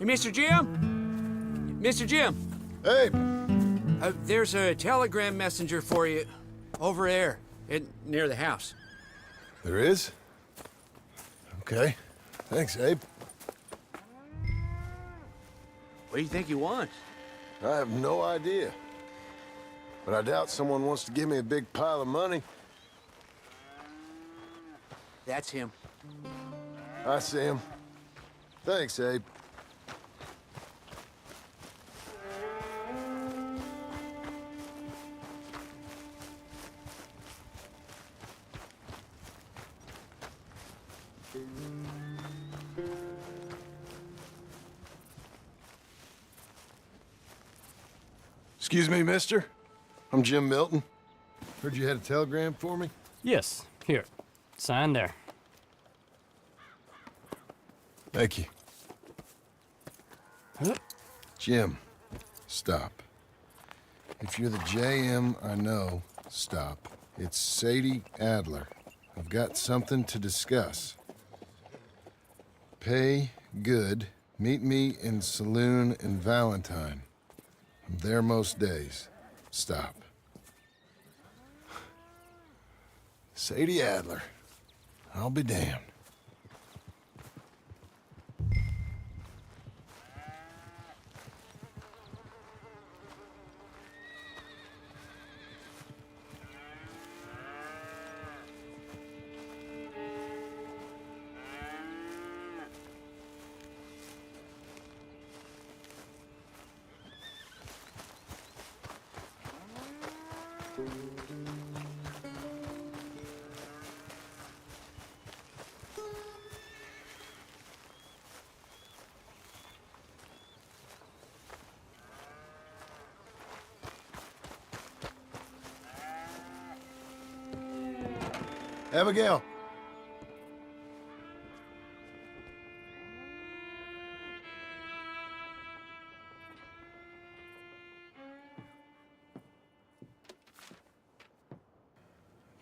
Hey, Mr. Jim? Mr. Jim, Hey, there's a telegram messenger for you over there, near the house. there is? Okay. Thanks, Abe. What do you think he wants? I have no idea. But I doubt someone wants to give me a big pile of money. That's him. I see him. Thanks, Abe. Excuse me, mister. I'm Jim Milton. Heard you had a telegram for me? Yes, here. Sign there. Thank you. Huh? Jim, stop. If you're the JM I know, stop. It's Sadie Adler. I've got something to discuss. Pay good. Meet me in saloon in Valentine. I'm there most days. Stop. Sadie Adler. I'll be damned. Abigail.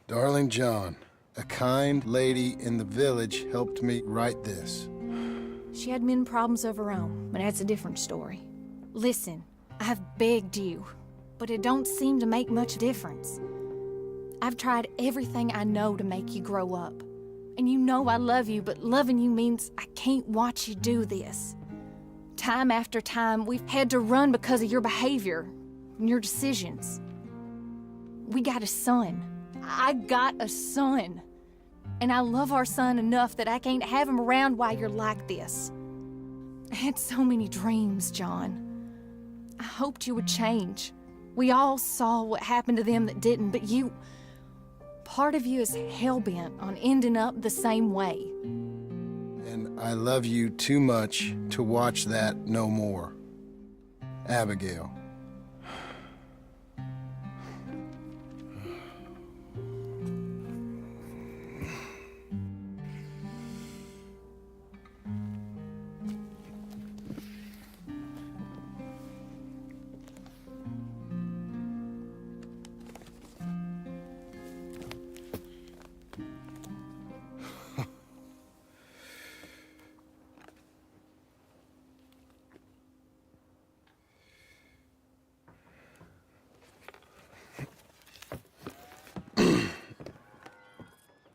Darling John, a kind lady in the village helped me write this. She had men problems of her own, but that's a different story. Listen, I've begged you, but it don't seem to make much difference. I've tried everything I know to make you grow up. And you know I love you, but loving you means I can't watch you do this. Time after time, we've had to run because of your behavior and your decisions. We got a son. I got a son. And I love our son enough that I can't have him around while you're like this. I had so many dreams, John. I hoped you would change. We all saw what happened to them that didn't, but you... Part of you is hell-bent on ending up the same way. And I love you too much to watch that no more. Abigail.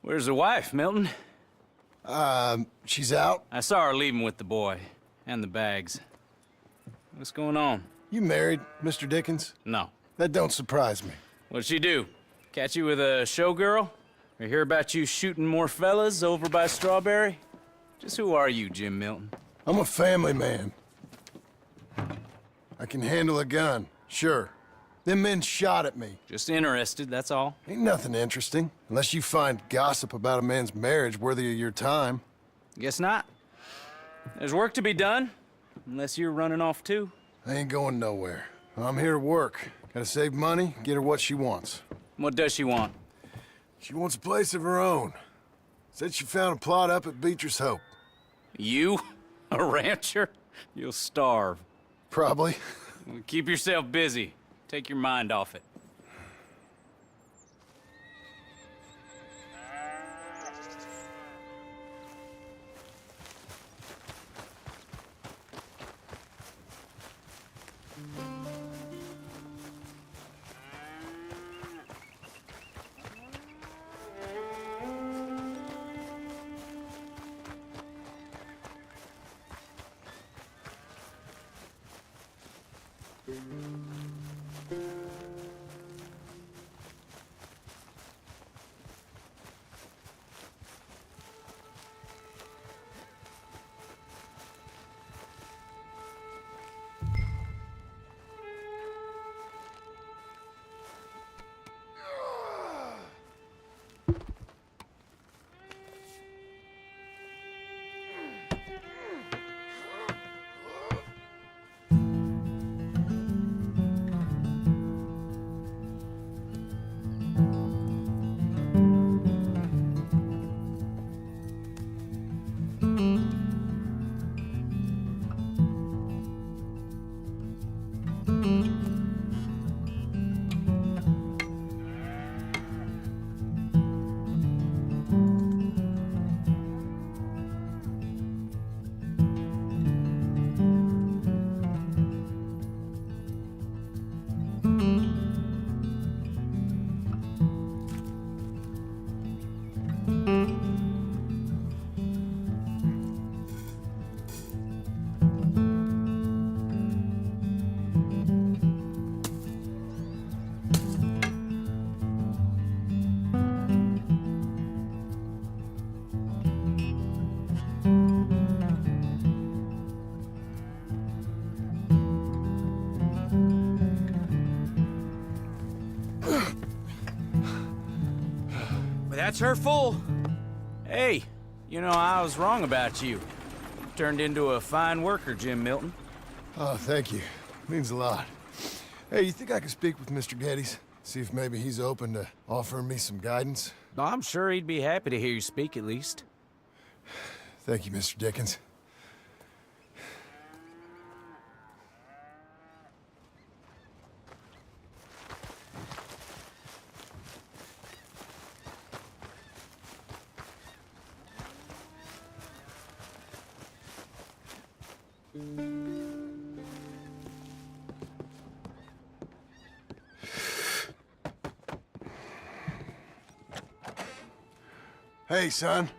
Where's the wife, Milton? She's out. I saw her leaving with the boy. And the bags. What's going on? You married, Mr. Dickens? No. That don't surprise me. What'd she do? Catch you with a showgirl? Or hear about you shooting more fellas over by Strawberry? Just who are you, Jim Milton? I'm a family man. I can handle a gun, sure. Them men shot at me. Just interested, that's all. Ain't nothing interesting, unless you find gossip about a man's marriage worthy of your time. Guess not. There's work to be done, unless you're running off too. I ain't going nowhere. I'm here to work. Gotta save money, get her what she wants. What does she want? She wants a place of her own. Said she found a plot up at Beecher's Hope. You? A rancher? You'll starve. Probably. Keep yourself busy. Take your mind off it. That's her full. Hey, you know, I was wrong about you. Turned into a fine worker, Jim Milton. Oh, thank you. Means a lot. Hey, you think I could speak with Mr. Geddes? See if maybe he's open to offering me some guidance? I'm sure he'd be happy to hear you speak, at least. Thank you, Mr. Dickens. Hey, son.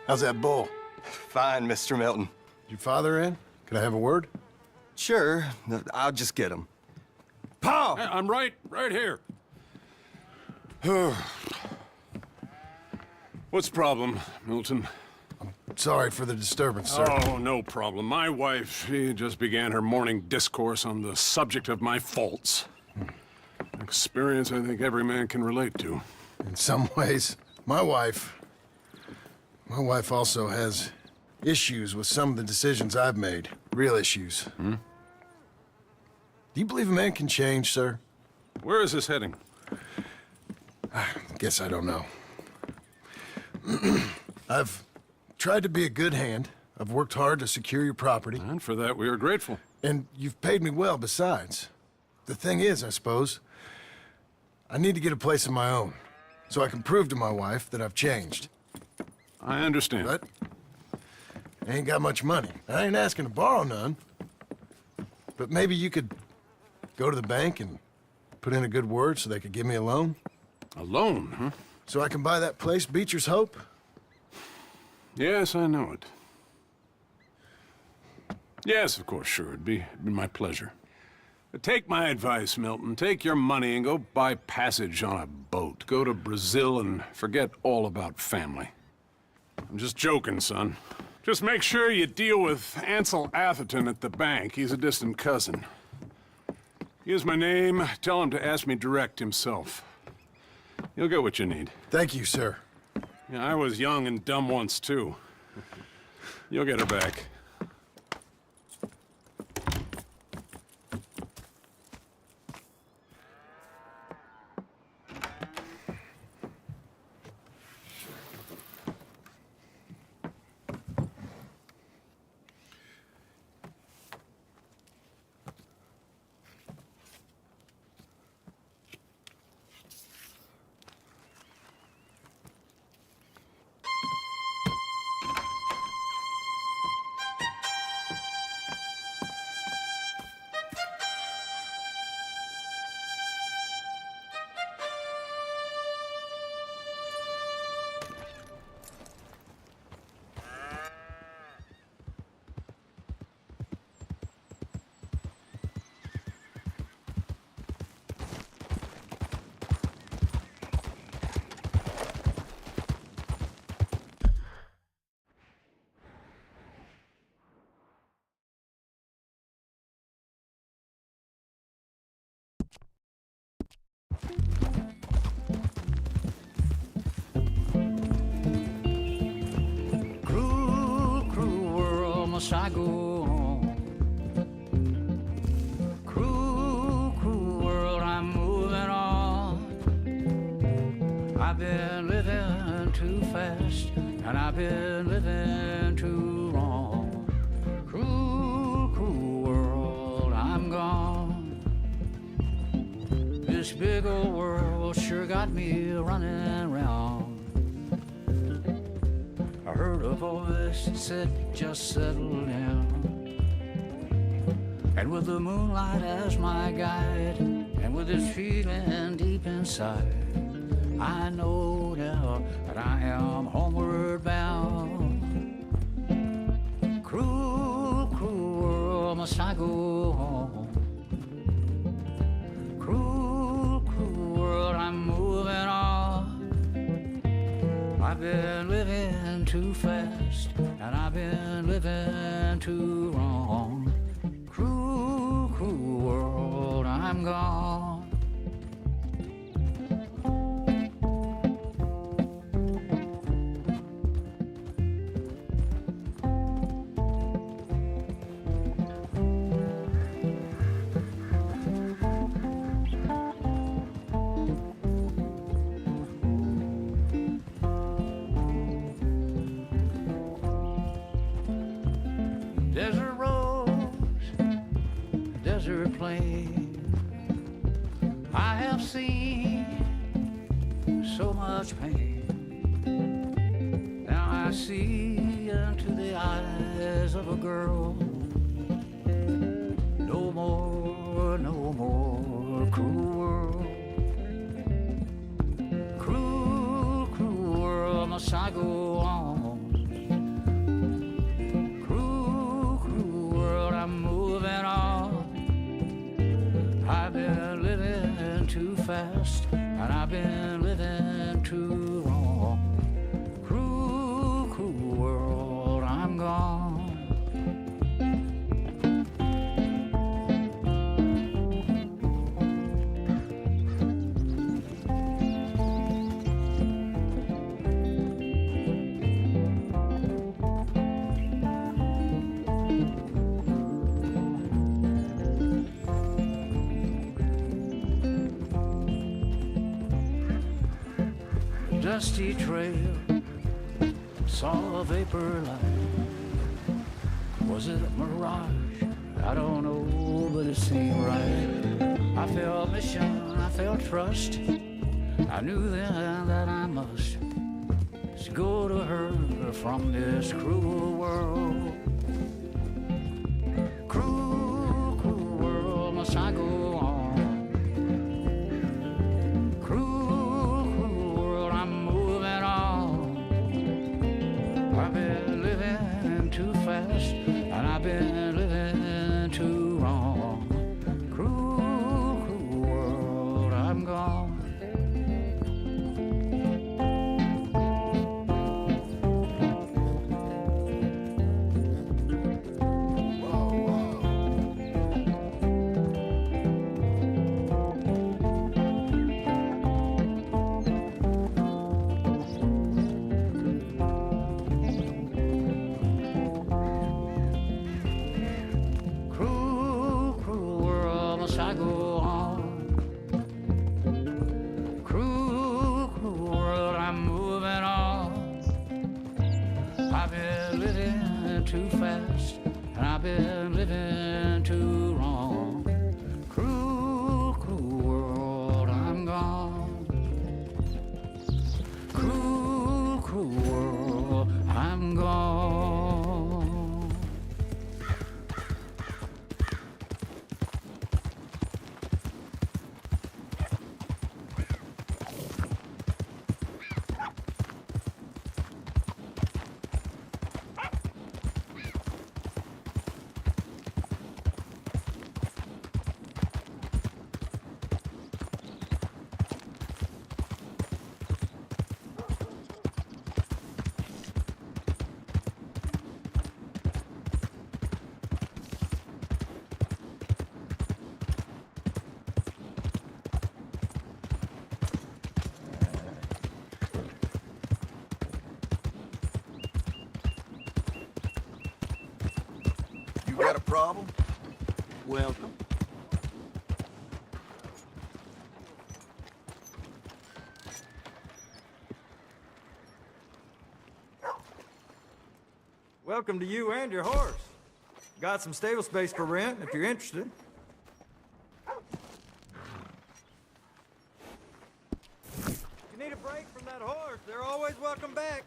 How's that bull? Fine, Mr. Milton. Your father in? Can I have a word? Sure, I'll just get him. Pa! I'm right here. What's the problem, Milton? Sorry for the disturbance, sir. Oh, no problem. My wife, she just began her morning discourse on the subject of my faults. Experience I think every man can relate to. In some ways, my wife also has issues with some of the decisions I've made. Real issues. Do you believe a man can change, sir? Where is this heading? Guess I don't know. I've tried to be a good hand. I've worked hard to secure your property. And for that, we are grateful. And you've paid me well besides. The thing is, I suppose, I need to get a place of my own, so I can prove to my wife that I've changed. I understand. But I ain't got much money. I ain't asking to borrow none. But maybe you could go to the bank and put in a good word so they could give me a loan? A loan, huh? So I can buy that place, Beecher's Hope? Yes, I know it. Yes, of course, sure. It'd be my pleasure. But take my advice, Milton. Take your money and go buy passage on a boat. Go to Brazil and forget all about family. I'm just joking, son. Just make sure you deal with Ansel Atherton at the bank. He's a distant cousin. Here's my name. Tell him to ask me direct himself. You'll get what you need. Thank you, sir. Yeah, I was young and dumb once, too. You'll get her back. must I go on? Cruel, cruel world, I'm moving on. I've been living too fast, and I've been living too long. Cruel, cruel world, I'm gone. This big old world sure got me running round. I heard a voice that said, just settle down. And with the moonlight as my guide, and with this feeling deep inside, I know now that I am homeward bound. Cruel, cruel world, must I go home? Cruel, cruel world, I'm moving on. I've been living too fast, and I've been living too wrong. Cruel, cruel world, I'm gone. Desert roads, desert plain, I have seen so much pain. Now I see into the eyes of a girl. No more, no more cruel world. Cruel, cruel world, must I go on? I'm moving on. I've been living too fast, and I've been living too wrong. Cruel, cruel world, I'm gone. Dusty trail, saw a vapor light. Was it a mirage? I don't know, but it seemed right. I felt mission, I felt trust. I knew then that I must go to her from this cruel world. Cruel, cruel world, must I go on? I've been living too fast, and I've been living too wrong. Cruel, cruel world, I'm gone. You got a problem? Welcome. Welcome to you and your horse. Got some stable space for rent if you're interested. If you need a break from that horse, they're always welcome back.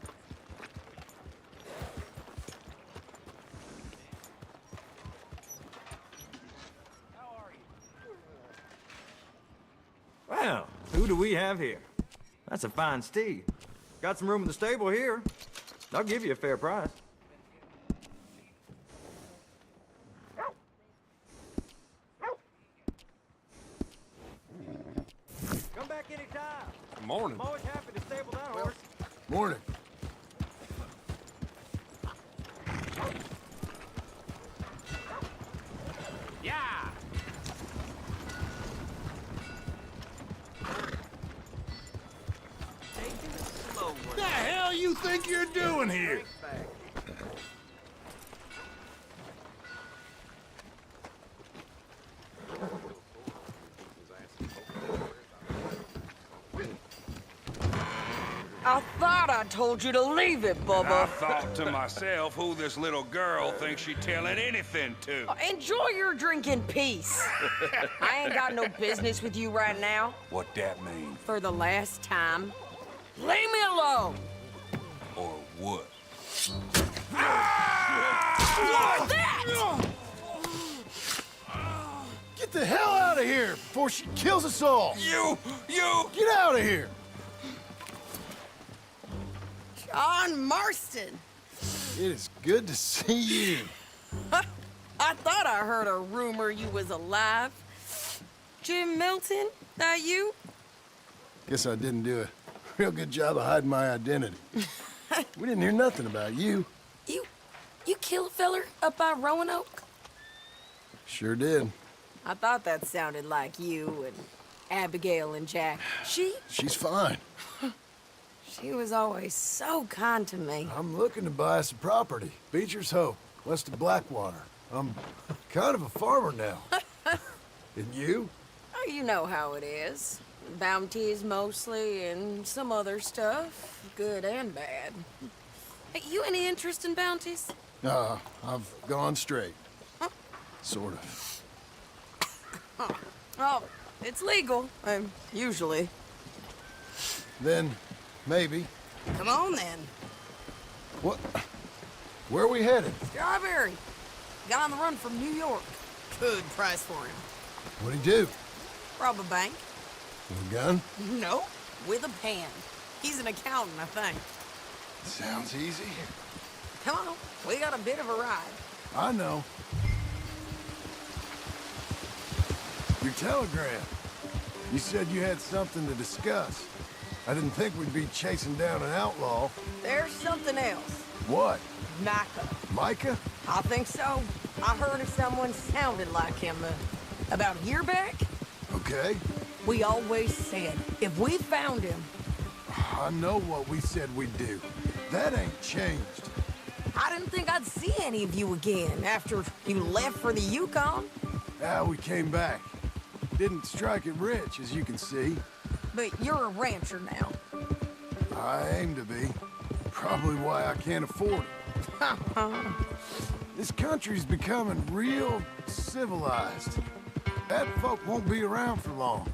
Well, who do we have here? That's a fine steed. Got some room in the stable here. I'll give you a fair price. Come back anytime. Good morning. I'm always happy to stable that horse. Morning. Yeah! What the hell you think you're doing here? I thought I told you to leave it, I Bubba. thought to myself who this little girl thinks she telling anything to. Enjoy your drink in peace. I ain't got no business with you right now. What that mean? For the last time, leave me alone. Or what? What's that? Get the hell out of here before she kills us all! You! Get out of here! John Marston. It is good to see you. I thought I heard a rumor you was alive. Jim Milton, that you? Guess I didn't do a real good job of hiding my identity. We didn't hear nothing about you. You kill a feller up by Roanoke? Sure did. I thought that sounded like you and Abigail and Jack. She's fine. She was always so kind to me. I'm looking to buy some property. Beecher's Hope, west of Blackwater. I'm kind of a farmer now. And you? Oh, you know how it is. Bounties mostly, and some other stuff, good and bad. Hey, you any interest in bounties? I've gone straight. Sort of. Oh, it's legal, usually. Then, maybe. Come on, then. What? Where are we headed? Strawberry. Got on the run from New York. Good price for him. What'd he do? Rob a bank? With a gun? No, with a pen. He's an accountant, I think. Sounds easy. Come on, we got a bit of a ride. I know. Your telegram. You said you had something to discuss. I didn't think we'd be chasing down an outlaw. There's something else. What? Micah. Micah? I think so. I heard of someone sounded like him about a year back. Okay. We always said, if we found him... I know what we said we'd do. That ain't changed. I didn't think I'd see any of you again after you left for the Yukon. We came back. Didn't strike it rich, as you can see. But you're a rancher now. I aim to be. Probably why I can't afford it. This country's becoming real civilized. That folk won't be around for long.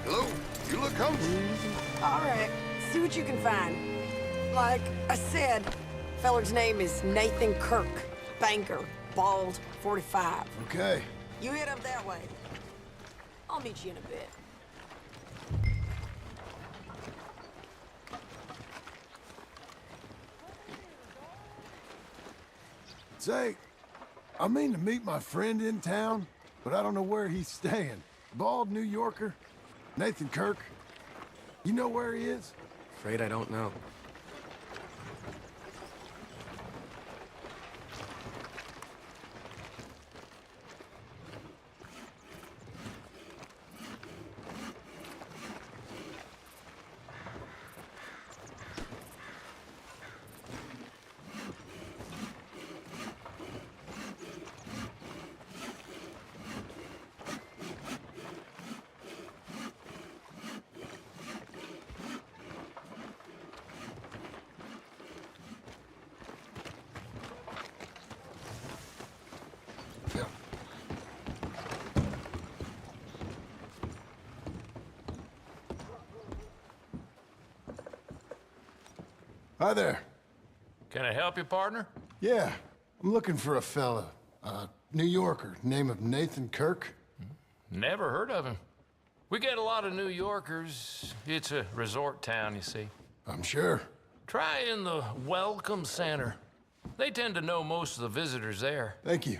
Hello? You look hungry. All right, see what you can find. Like I said, feller's name is Nathan Kirk. Banker, bald, 45. Okay. You head up that way. I'll meet you in a bit. Say, I mean to meet my friend in town, but I don't know where he's staying. Bald New Yorker, Nathan Kirk. You know where he is? Afraid I don't know. Hi there. Can I help you, partner? Yeah, I'm looking for a fella, New Yorker, name of Nathan Kirk. Never heard of him. We get a lot of New Yorkers. It's a resort town, you see. I'm sure. Try in the Welcome Center. They tend to know most of the visitors there. Thank you.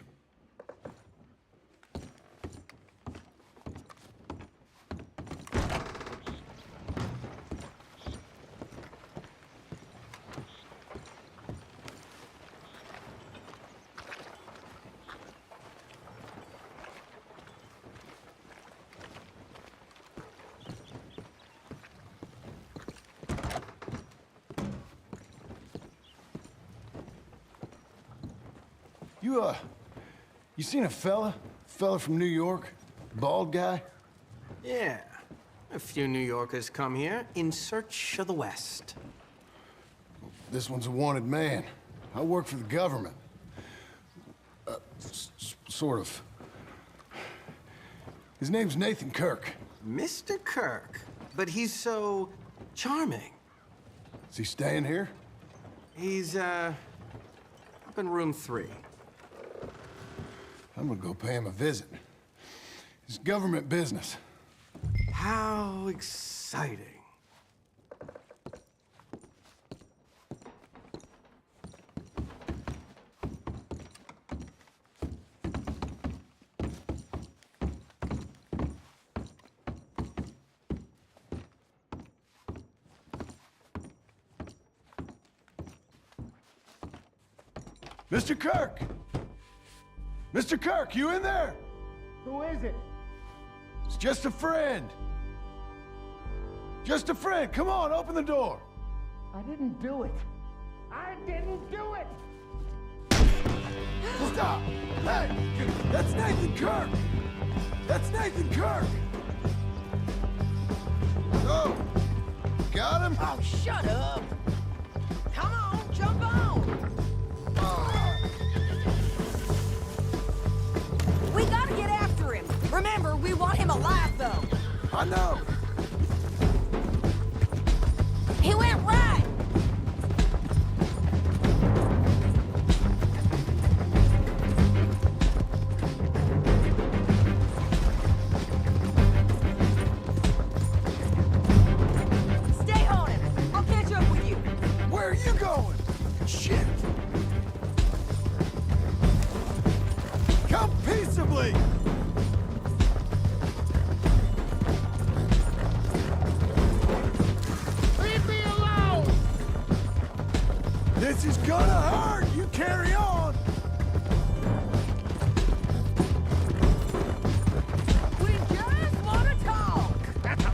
You seen a fella? Fella from New York? Bald guy? Yeah. A few New Yorkers come here in search of the West. This one's a wanted man. I work for the government. Sort of. His name's Nathan Kirk. Mr. Kirk? But he's so charming. Is he staying here? He's, up in room 3. I'm gonna go pay him a visit. It's government business. How exciting. Mr. Kirk! Mr. Kirk, you in there? Who is it? It's just a friend. Just a friend. Come on, open the door. I didn't do it. I didn't do it! Stop! Hey! That's Nathan Kirk! That's Nathan Kirk! Oh! Got him? Oh, shut up! Come on, jump on! We gotta get after him. Remember, we want him alive, though. I know. He went right. Stay on him. I'll catch up with you. Where are you going? Shit! Come peaceably! Leave me alone! This is gonna hurt! You carry on! We just want to talk.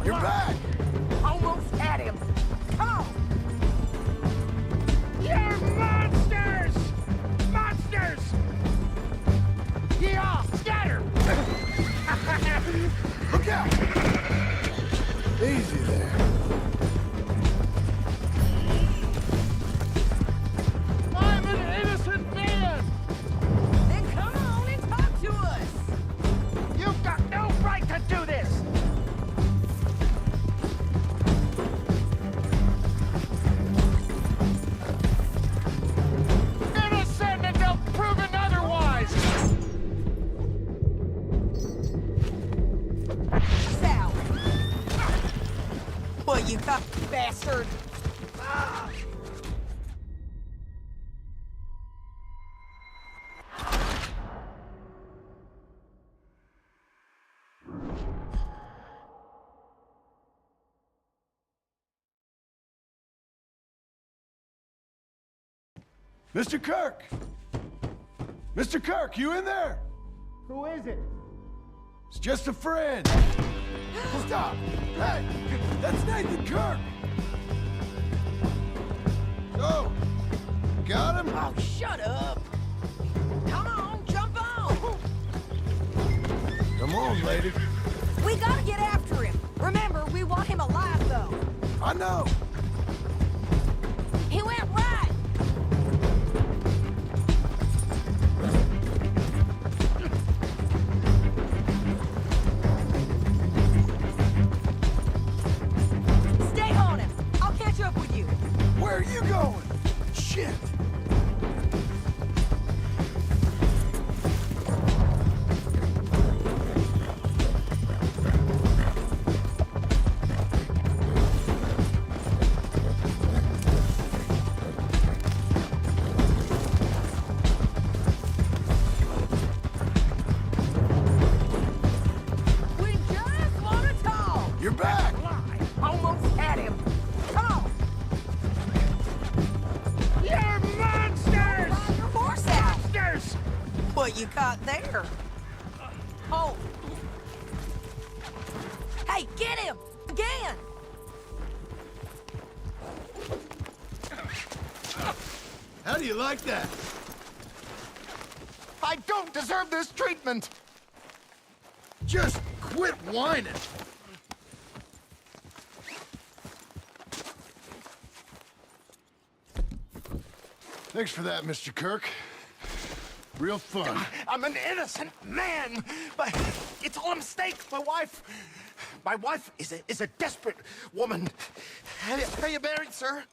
You're back! Almost had him. Come on. You're monsters! Monsters! Yeah, scatter! Look out! Easy there. I'm an innocent man! Mr. Kirk! Mr. Kirk, you in there? Who is it? It's just a friend. Stop! Hey, that's Nathan Kirk! So, got him? Oh, shut up. Come on, jump on. Come on, lady. We gotta get after him. Remember, we want him alive, though. I know. He went right. Stay on him. I'll catch up with you. Where are you going? Shit! We just want to talk. You're back! Almost had him. Come on. You're monsters! Ride your horse out. Monsters! What you caught there? Oh. Hey, get him! Again! How do you like that? I don't deserve this treatment! Just quit whining! Thanks for that, Mr. Kirk. Real fun. I'm an innocent man, but it's all a mistake. My wife is a desperate woman. Are you married, sir?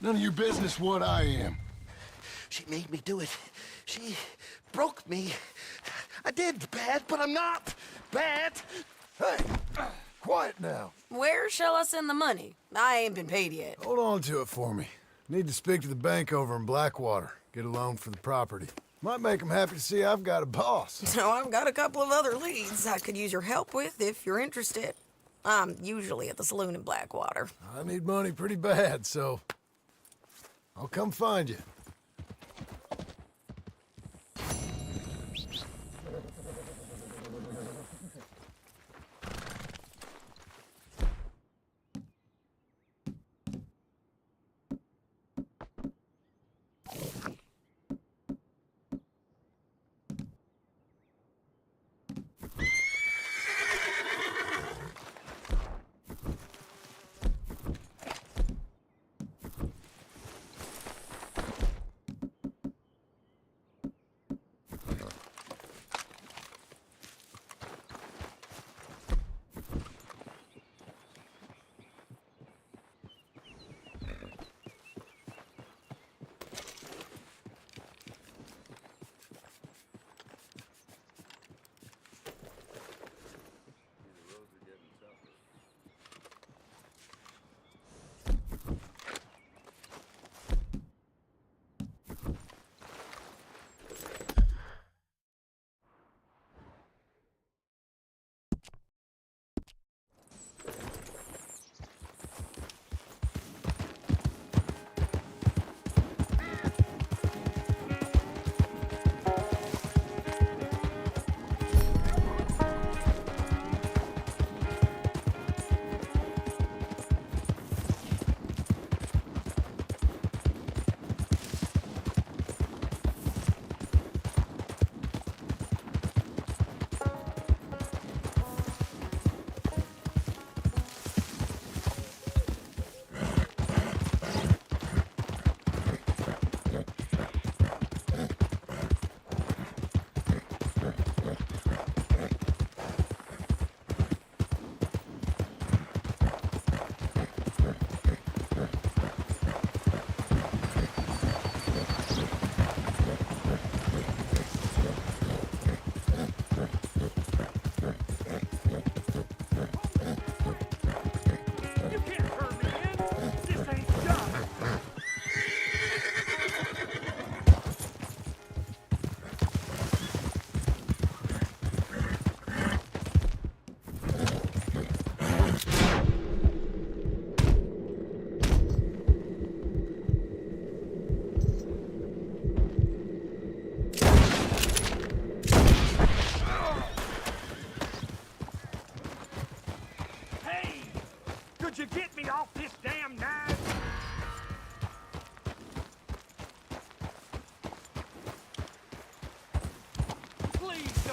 None of your business what I am. She made me do it. She broke me. I did bad, but I'm not bad. Hey, quiet now. Where shall I send the money? I ain't been paid yet. Hold on to it for me. Need to speak to the bank over in Blackwater. Get a loan for the property. Might make them happy to see I've got a boss. So I've got a couple of other leads I could use your help with if you're interested. I'm usually at the saloon in Blackwater. I need money pretty bad, so I'll come find you.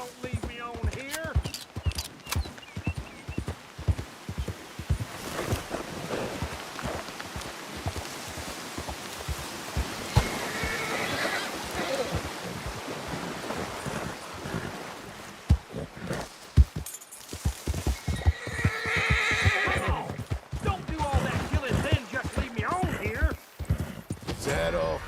don't leave me on here. Come on! Don't do all that killing, then just leave me on here. Is that all?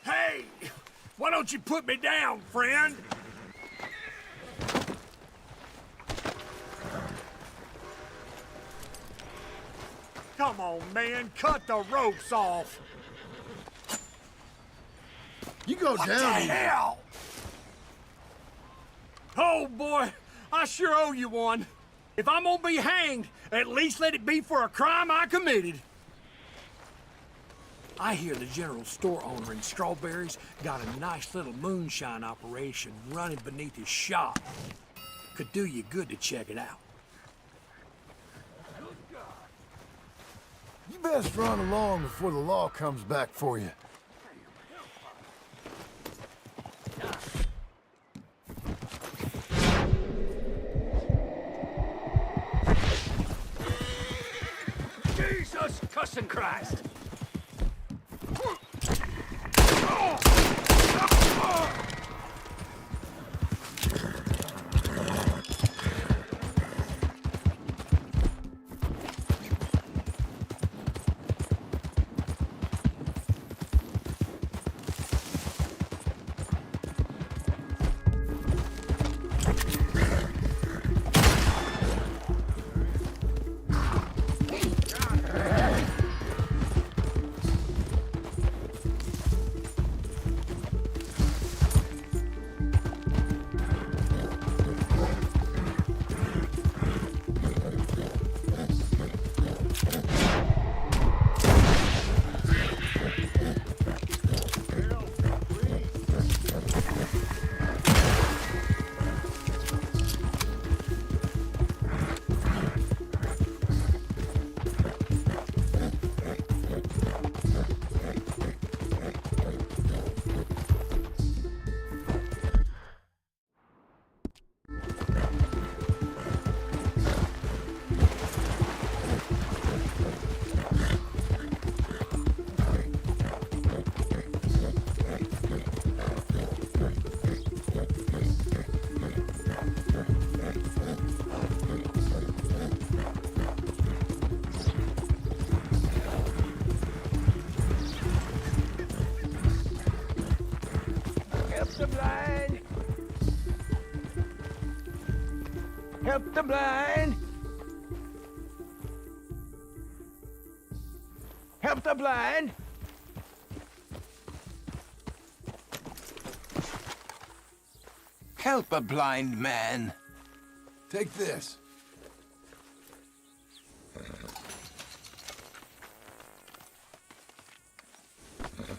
Hey! Why don't you put me down, friend? Come on, man. Cut the ropes off. You go What down. the easy. hell? Oh, boy. I sure owe you one. If I'm gonna be hanged, at least let it be for a crime I committed. I hear the general store owner in Strawberries got a nice little moonshine operation running beneath his shop. Could do you good to check it out. You best run along before the law comes back for you. Jesus cussing Christ! Help the blind! Help the blind! Help a blind man. Take this.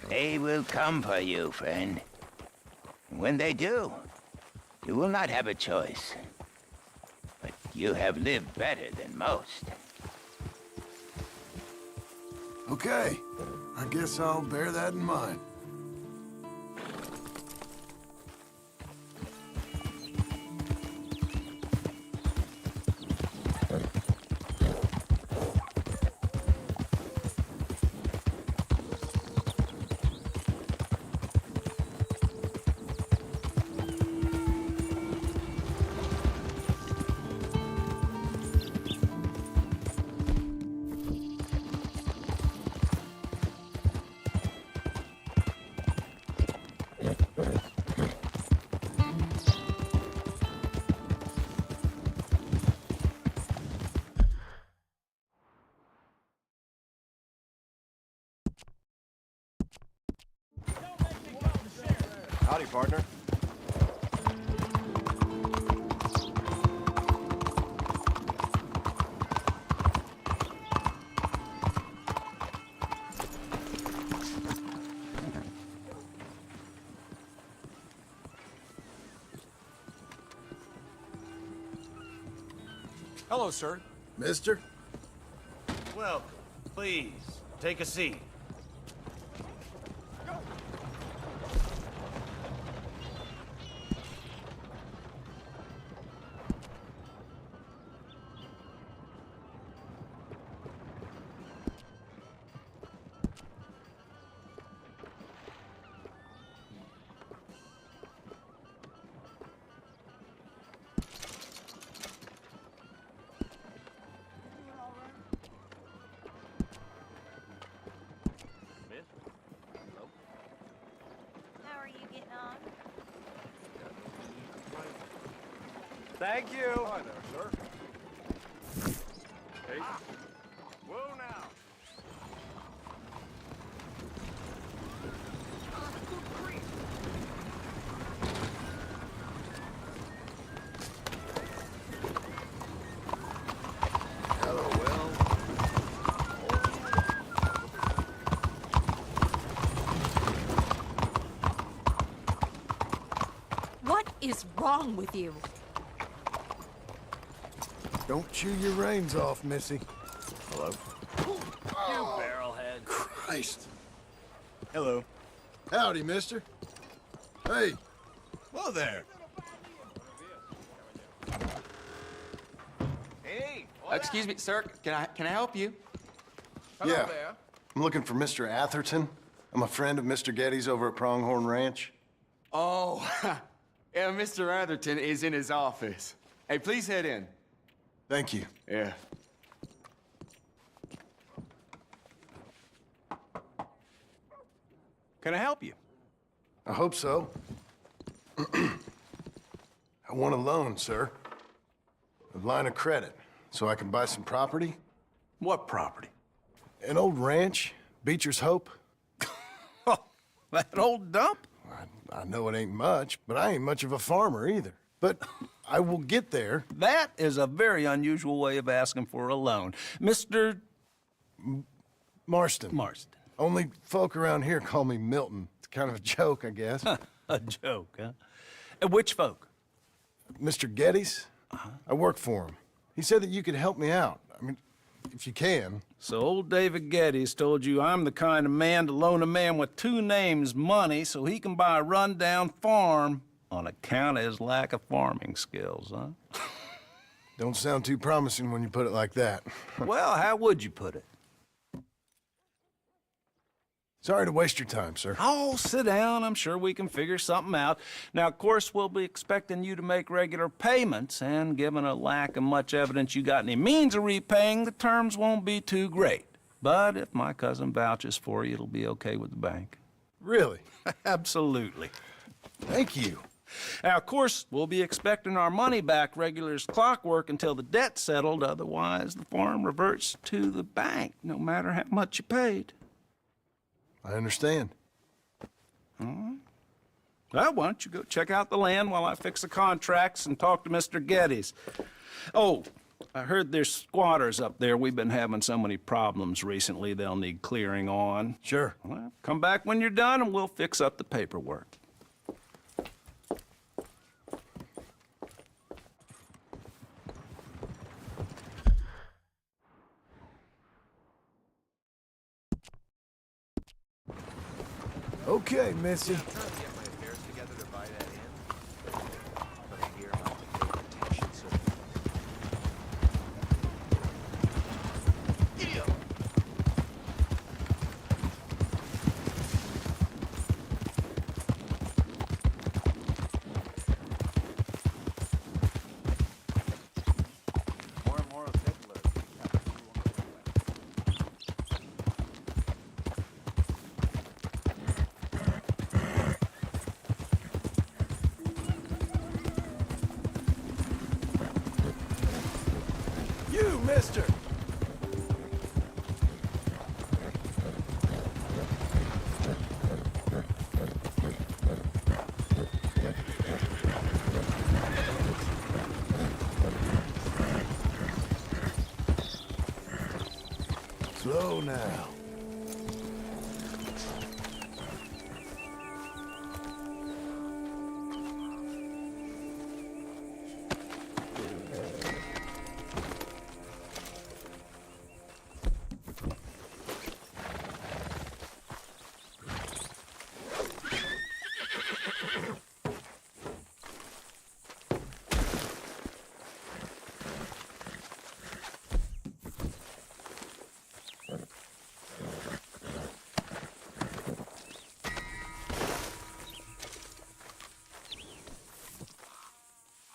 They will come for you, friend. And when they do, you will not have a choice. But you have lived better than most. Okay. I guess I'll bear that in mind. Howdy, partner. Hello, sir. Mister? Welcome. Please, take a seat. How are you getting on? Thank you. Hi there, sir. Hey. Whoa now. Hello, Will. What is wrong with you? Don't chew your reins off, Missy. Hello. You barrelhead. Christ. Hello. Howdy, mister. Hey. Hello there. Hey. Excuse me, sir. Can I help you? Yeah. I'm looking for Mr. Atherton. I'm a friend of Mr. Getty's over at Pronghorn Ranch. Oh, yeah, Mr. Atherton is in his office. Hey, please head in. Thank you. Yeah. Can I help you? I hope so. I want a loan, sir. A line of credit, so I can buy some property. What property? An old ranch, Beecher's Hope. That old dump? I know it ain't much, but I ain't much of a farmer either. But I will get there. That is a very unusual way of asking for a loan. Mr. Marston. Marston. Only folk around here call me Milton. It's kind of a joke, I guess. A joke, huh? And which folk? Mr. Getty's? I work for him. He said that you could help me out. I mean, if you can. So old David Geddes told you I'm the kind of man to loan a man with two names money so he can buy a rundown farm on account of his lack of farming skills, huh? Don't sound too promising when you put it like that. Well, how would you put it? Sorry to waste your time, sir. Oh, sit down. I'm sure we can figure something out. Now, of course, we'll be expecting you to make regular payments, and given a lack of much evidence you got any means of repaying, the terms won't be too great. But if my cousin vouches for you, it'll be okay with the bank. Really? Absolutely. Thank you. Now, of course, we'll be expecting our money back regular as clockwork until the debt's settled. Otherwise, the farm reverts to the bank, no matter how much you paid. I understand. All right. Well, why don't you go check out the land while I fix the contracts and talk to Mr. Geddes. Oh, I heard there's squatters up there. We've been having so many problems recently, they'll need clearing on. Sure. Well, come back when you're done and we'll fix up the paperwork. Okay, Missy. You, mister! Slow now.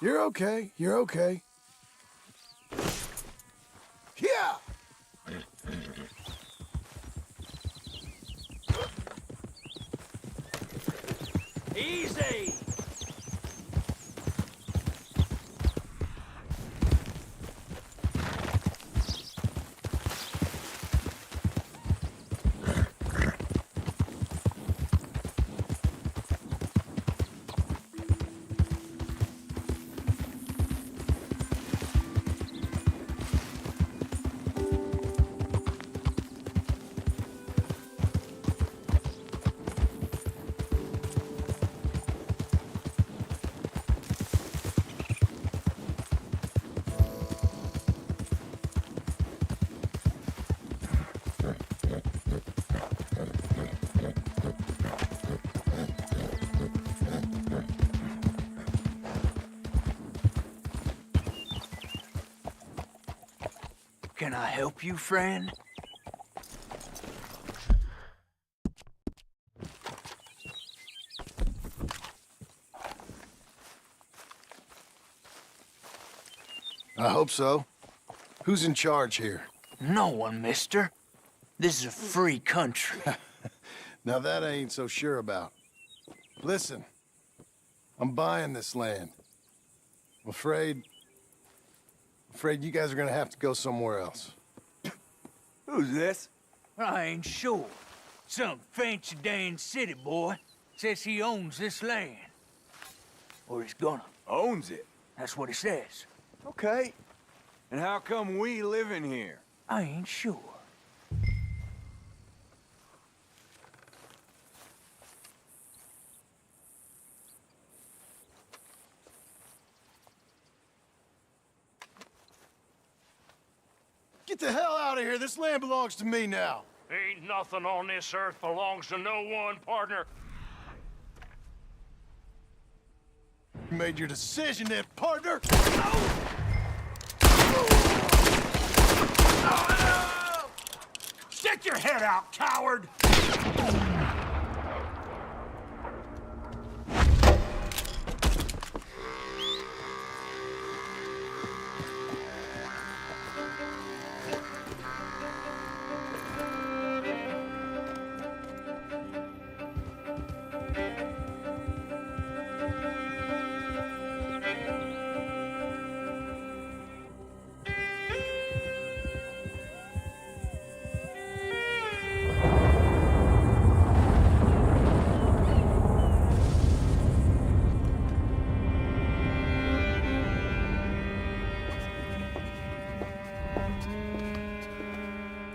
You're okay. You're okay. Yeah! Easy! Can I help you, friend? I hope so. Who's in charge here? No one, mister. This is a free country. Now that I ain't so sure about. Listen, I'm buying this land. I'm afraid you guys are gonna have to go somewhere else. Who's this? I ain't sure. Some fancy Dan city boy says he owns this land. Or he's gonna. Owns it? That's what he says. Okay. And how come we live in here? I ain't sure. Get the hell out of here. This land belongs to me now. Ain't nothing on this earth belongs to no one, partner. You made your decision then, partner. Stick your head out, coward!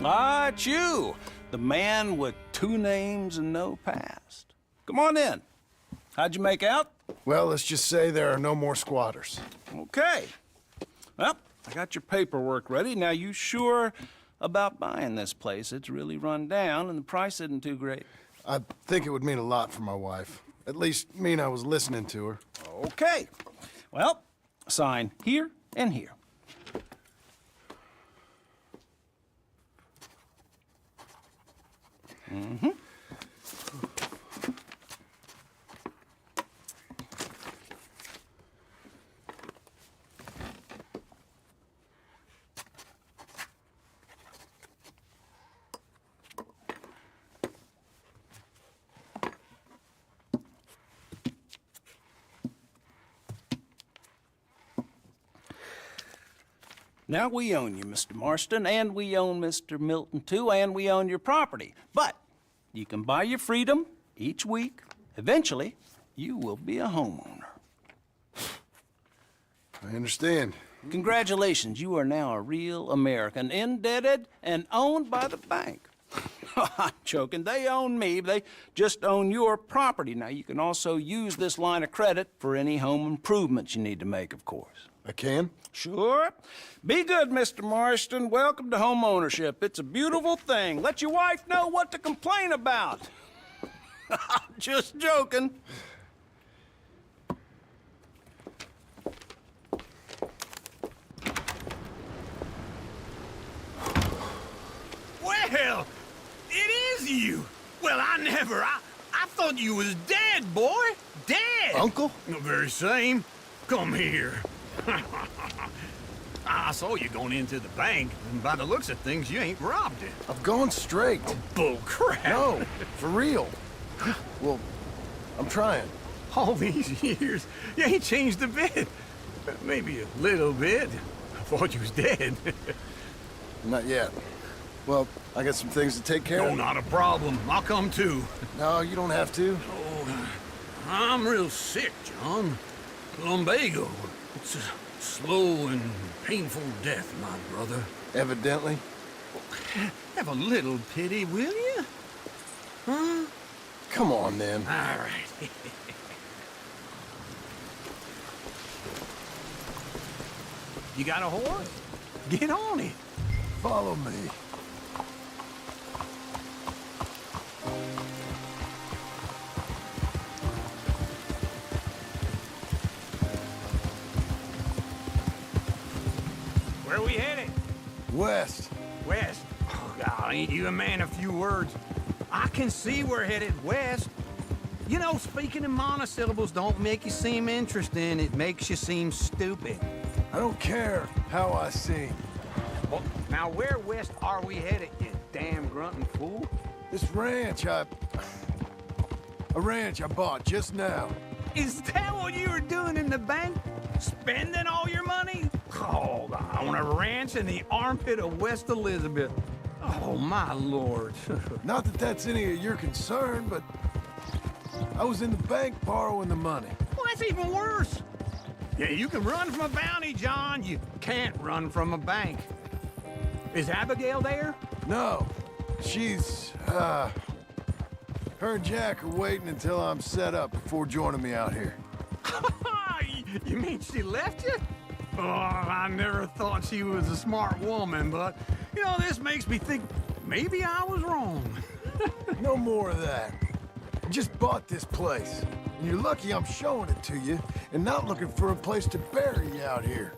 Ah, it's you, the man with 2 names and no past. Come on in. How'd you make out? Well, let's just say there are no more squatters. Okay. Well, I got your paperwork ready. Now, you sure about buying this place? It's really run down, and the price isn't too great. I think it would mean a lot for my wife. At least mean I was listening to her. Okay. Well, sign here and here. Mm-hmm. Now we own you, Mr. Marston, and we own Mr. Milton, too, and we own your property. But you can buy your freedom each week. Eventually, you will be a homeowner. I understand. Congratulations, you are now a real American, indebted and owned by the bank. I'm joking, they own me, they just own your property. Now, you can also use this line of credit for any home improvements you need to make, of course. I can? Sure. Be good, Mr. Marston. Welcome to home ownership. It's a beautiful thing. Let your wife know what to complain about. Just joking. Well, it is you. Well, I thought you was dead, boy. Dead. Uncle? The very same. Welcome here. I saw you going into the bank, and by the looks of things, you ain't robbed it. I've gone straight. Oh, bull crap. No, for real. Well, I'm trying. All these years, you ain't changed a bit. Maybe a little bit. I thought you was dead. Not yet. Well, I got some things to take care of. No, not a problem. I'll come too. No, you don't have to. Oh, I'm real sick, John. Lumbago. It's a slow and painful death, my brother. Evidently. Have a little pity, will you? Huh? Come on, then. All right. You got a horse? Get on it. Follow me. Where are we headed? West. West? Oh, God, ain't you a man of few words? I can see we're headed west. You know, speaking in monosyllables don't make you seem interesting. It makes you seem stupid. I don't care how I seem. Well, now where west are we headed, you damn grunting fool? This ranch a ranch I bought just now. Is that what you were doing in the bank? Spending all your money? Oh, on a ranch in the armpit of West Elizabeth. Oh, my lord. Not that that's any of your concern, but I was in the bank borrowing the money. Well, that's even worse. Yeah, you can run from a bounty, John. You can't run from a bank. Is Abigail there? No. She's, her and Jack are waiting until I'm set up before joining me out here. You mean she left you? Oh, I never thought she was a smart woman, but, you know, this makes me think maybe I was wrong. No more of that. I just bought this place, and you're lucky I'm showing it to you and not looking for a place to bury you out here.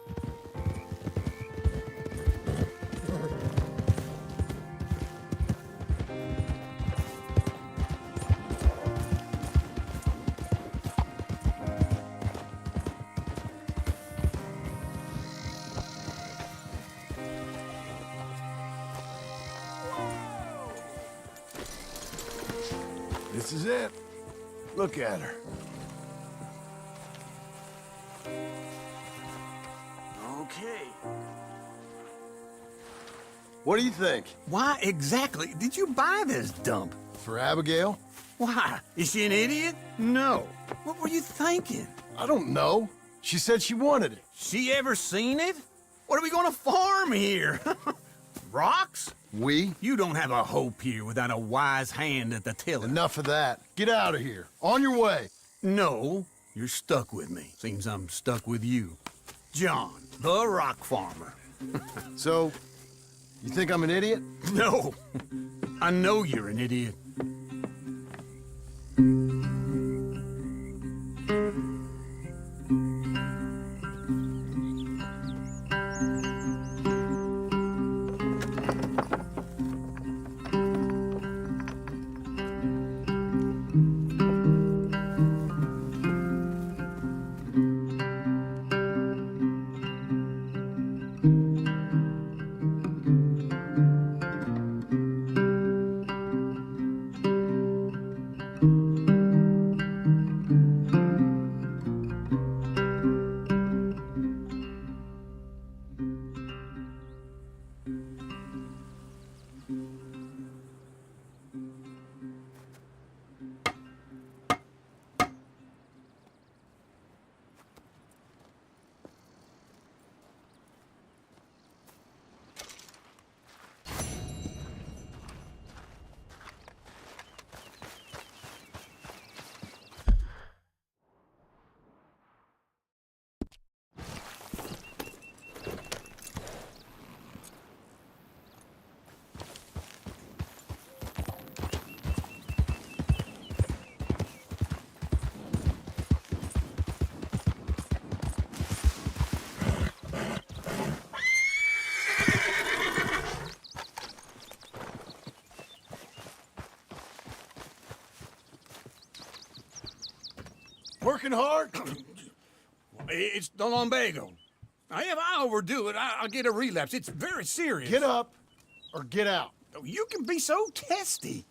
This is it. Look at her. Okay. What do you think? Why exactly did you buy this dump? For Abigail? Why? Is she an idiot? No. What were you thinking? I don't know. She said she wanted it. She ever seen it? What are we gonna farm here? Rocks? We? You don't have a hope here without a wise hand at the tiller. Enough of that. Get out of here. On your way. No, you're stuck with me. Seems I'm stuck with you. John, the rock farmer. So, you think I'm an idiot? No. I know you're an idiot. Working hard? It's the lumbago. Now, if I overdo it, I'll get a relapse. It's very serious. Get up or get out. You can be so testy.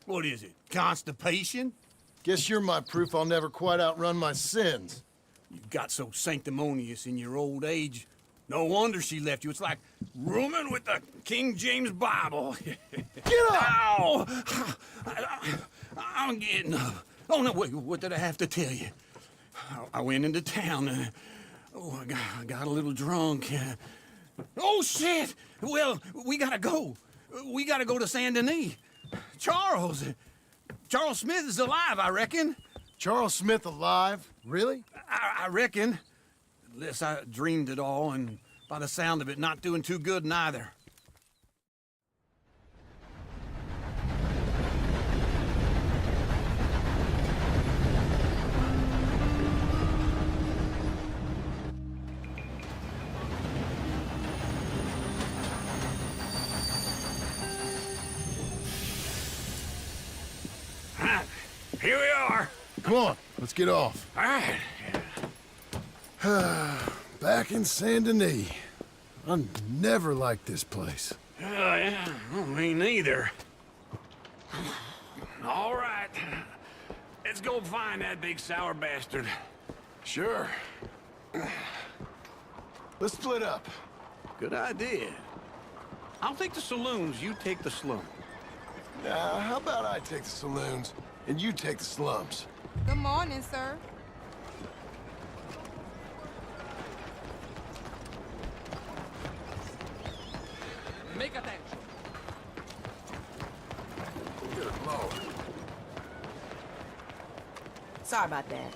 What is it, constipation? Guess you're my proof I'll never quite outrun my sins. You got so sanctimonious in your old age. No wonder she left you. It's like rooming with the King James Bible. Get up! Ow! I'm getting up. Oh, no, wait, what did I have to tell you? I went into town and, I got a little drunk. Oh, shit! Well, we gotta go. We gotta go to Saint Denis. Charles Smith is alive, I reckon. Charles Smith alive? Really? I reckon. Unless I dreamed it all, and by the sound of it, not doing too good neither. Here we are. Come on, let's get off. All right. Back in Saint Denis. I never liked this place. Yeah, well, me neither. All right. Let's go find that big sour bastard. Sure. Let's split up. Good idea. I'll take the saloons, you take the slum. Now, how about I take the saloons and you take the slums? Good morning, sir. Make attention. Good Lord. Sorry about that.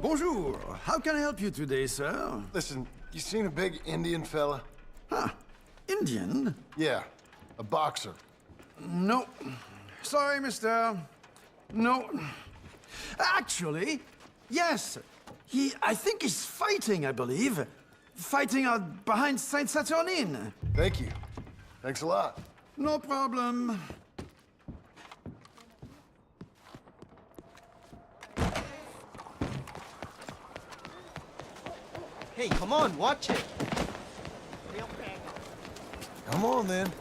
Bonjour. How can I help you today, sir? Listen, you seen a big Indian fella? Huh. Indian? Yeah, a boxer. No. Sorry, mister. No. Actually, yes. I think he's fighting, I believe. Fighting out behind Saint Saturnin. Thank you. Thanks a lot. No problem. Hey, come on, watch it. Come on, then.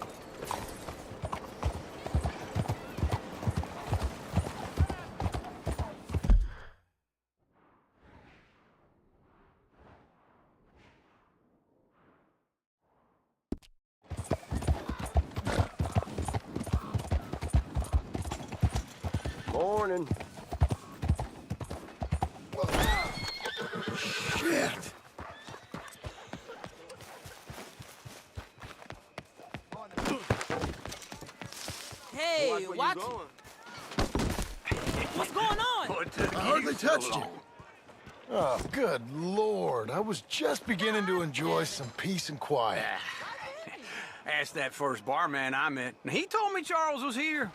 Morning. Shit! Hey, what? What's going on? I hardly touched you. Oh, good Lord. I was just beginning to enjoy some peace and quiet. Asked that first barman I met, and he told me Charles was here.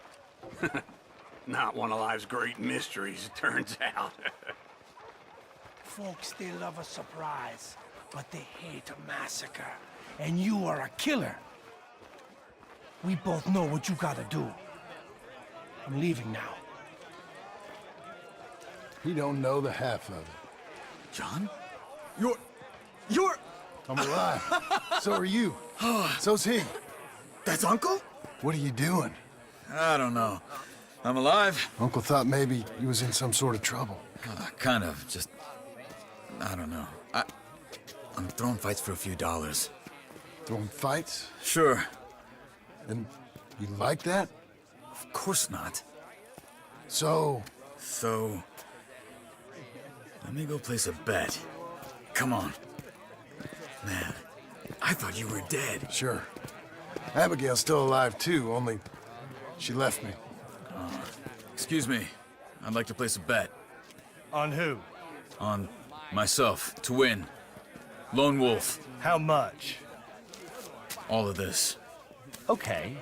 Not one of life's great mysteries, it turns out. Folks, they love a surprise, but they hate a massacre. And you are a killer. We both know what you gotta do. I'm leaving now. He don't know the half of it. John? You're... I'm alive. So are you. So's he. That's Uncle? What are you doing? I don't know. I'm alive. Uncle thought maybe he was in some sort of trouble. Kind of. Just... I don't know. I'm throwing fights for a few dollars. Throwing fights? Sure. And you like that? Of course not. So, let me go place a bet. Come on. Man, I thought you were dead. Sure. Abigail's still alive too, only she left me. Excuse me. I'd like to place a bet. On who? On myself, to win. Lone Wolf. How much? All of this. Okay.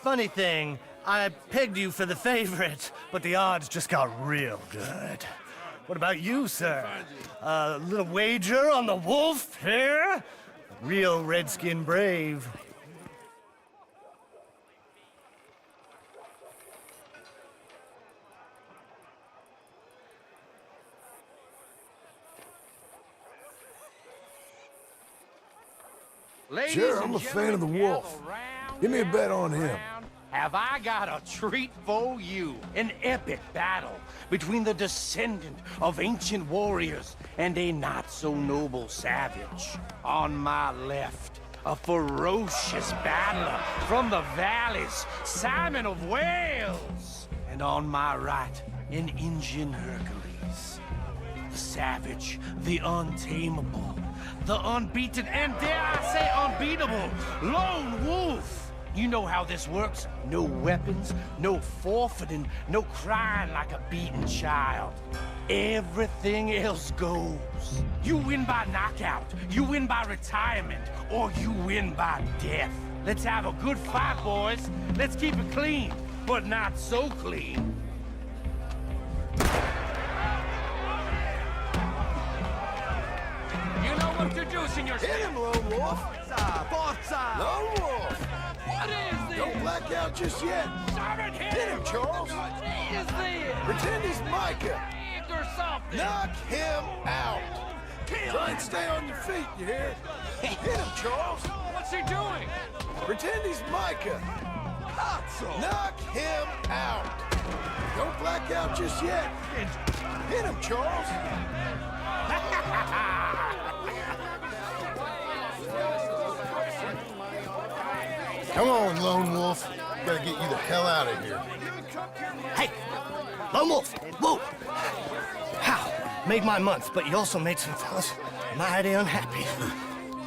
Funny thing, I pegged you for the favorite, but the odds just got real good. What about you, sir? A little wager on the wolf here? Real redskin brave. Sure, I'm a fan of the wolf. Give me a bet on him. Have I got a treat for you? An epic battle between the descendant of ancient warriors and a not-so-noble savage. On my left, a ferocious battler from the valleys, Simon of Wales. And on my right, an Indian Hercules. The savage, the untamable, the unbeaten, and dare I say unbeatable, Lone Wolf. You know how this works. No weapons, no forfeiting, no crying like a beaten child. Everything else goes. You win by knockout, you win by retirement, or you win by death. Let's have a good fight, boys. Let's keep it clean, but not so clean. You know what to do, senor. Hit him, Lone Wolf! Lone Wolf! What is this? Don't black out just yet. Hit him, Charles! What is this? Pretend he's Micah. Or something. Knock him out! Try and stay on your feet, you hear? Hit him, Charles! What's he doing? Pretend he's Micah. Knock him out! Don't black out just yet. Hit him, Charles! Come on, Lone Wolf. Gotta get you the hell out of here. Hey, Lone Wolf, whoa! How? Made my month, but you also made some fellas mighty unhappy.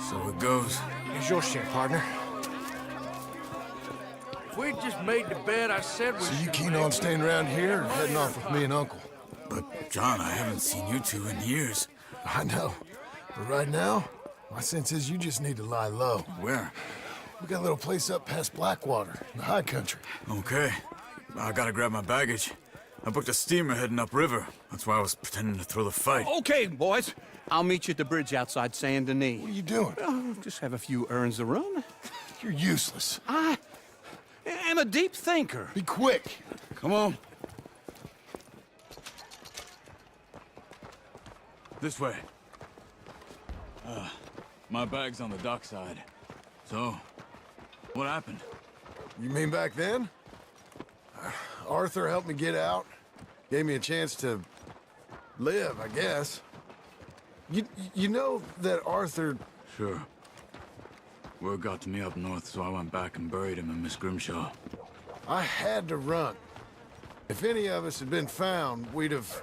So it goes. Here's your share, partner. If we just made the bet I said we So you should keen make, on staying around here or heading off with me and Uncle? But, John, I haven't seen you two in years. I know. But right now, my sense is you just need to lie low. Where? We got a little place up past Blackwater, in the high country. Okay. I gotta grab my baggage. I booked a steamer heading upriver. That's why I was pretending to throw the fight. Okay, boys. I'll meet you at the bridge outside Saint Denis. What are you doing? Oh, just have a few errands to run. You're useless. I am a deep thinker. Be quick. Come on. This way. My bag's on the dockside. So, what happened? You mean back then? Arthur helped me get out. Gave me a chance to live, I guess. You know that Arthur... Sure. Word got to me up north, so I went back and buried him in Miss Grimshaw. I had to run. If any of us had been found, we'd have...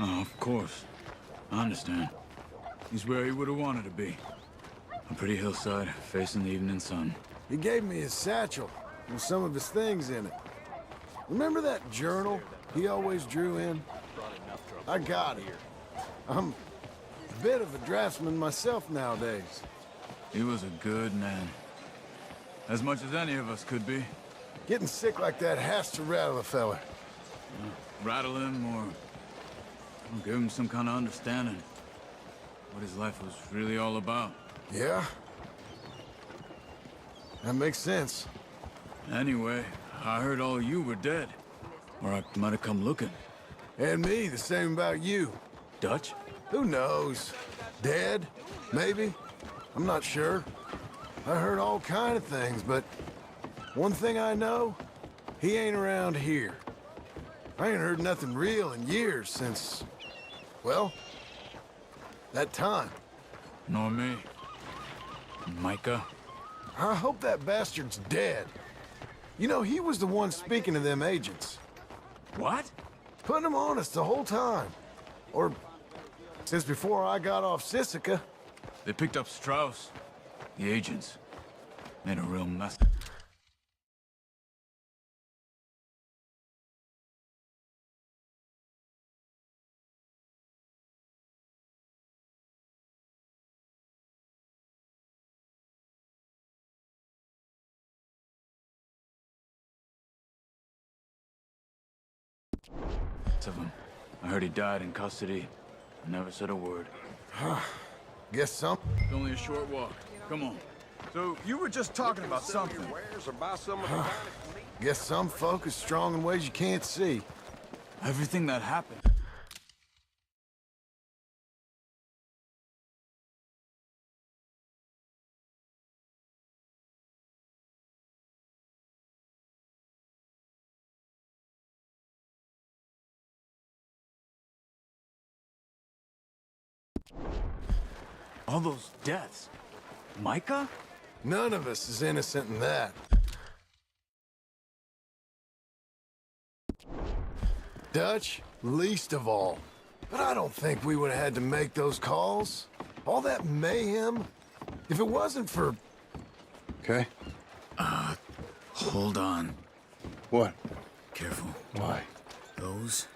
Oh, of course. I understand. He's where he would have wanted to be. A pretty hillside, facing the evening sun. He gave me his satchel with some of his things in it. Remember that journal he always drew in? I got it. I'm a bit of a draftsman myself nowadays. He was a good man. As much as any of us could be. Getting sick like that has to rattle a fella. Rattle him or give him some kind of understanding. What his life was really all about. Yeah? That makes sense. Anyway, I heard all you were dead. Or I might have come looking. And me, the same about you. Dutch? Who knows? Dead? Maybe? I'm not sure. I heard all kind of things, but One thing I know, he ain't around here. I ain't heard nothing real in years since, well, that time. Nor me. Micah? I hope that bastard's dead. You know, he was the one speaking to them agents. What? Putting them on us the whole time. Or since before I got off Acerca. They picked up Strauss. The agents. Made a real mess. Of him. I heard he died in custody. Never said a word. Guess some. It's only a short walk. Come on. So, you were just talking about something. Guess some folk is strong in ways you can't see. Everything that happened. All those deaths. Micah? None of us is innocent in that. Dutch, least of all. But I don't think we would have had to make those calls. All that mayhem. If it wasn't for... Okay? Hold on. What? Careful. Why? Those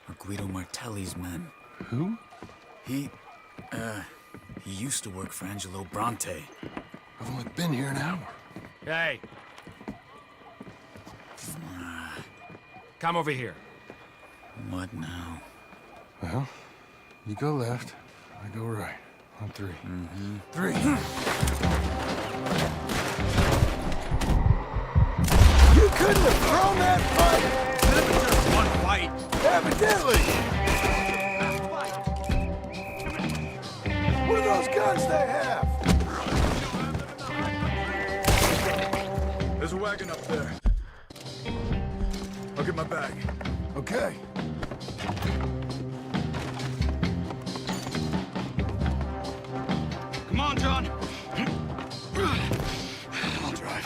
are Guido Martelli's men. Who? He used to work for Angelo Bronte. I've only been here an hour. Hey. Come over here. What now? Well, you go left, I go right. On three. Mm-hmm. Three. You couldn't have thrown that fight! This is just one fight. Evidently! What are those guns they have? There's a wagon up there. I'll get my bag. Okay. Come on, John. I'll drive.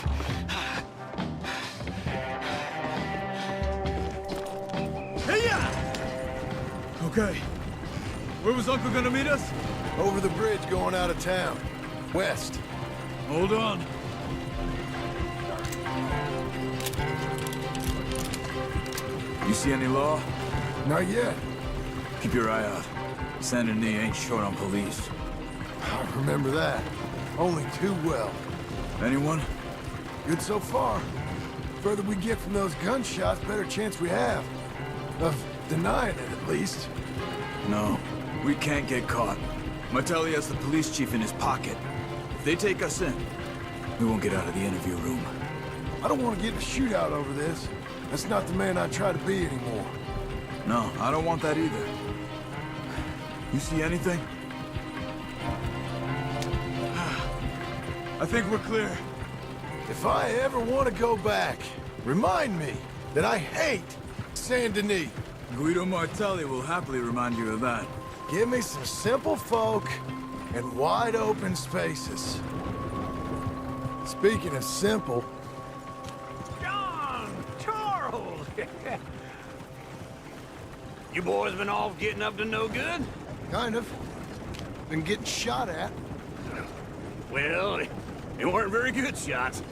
Hey-ya! Okay. Where was Uncle gonna meet us? Over the bridge going out of town. West. Hold on. You see any law? Not yet. Keep your eye out. Saint Denis ain't short on police. I remember that. Only too well. Anyone? Good so far. Further we get from those gunshots, better chance we have. Of denying it, at least. No, we can't get caught. Martelli has the police chief in his pocket. If they take us in, we won't get out of the interview room. I don't want to get in a shootout over this. That's not the man I try to be anymore. No, I don't want that either. You see anything? I think we're clear. If I ever want to go back, remind me that I hate Saint Denis. Guido Martelli will happily remind you of that. Give me some simple folk and wide open spaces. Speaking of simple... John! Charles! You boys been off getting up to no good? Kind of. Been getting shot at. Well, they weren't very good shots.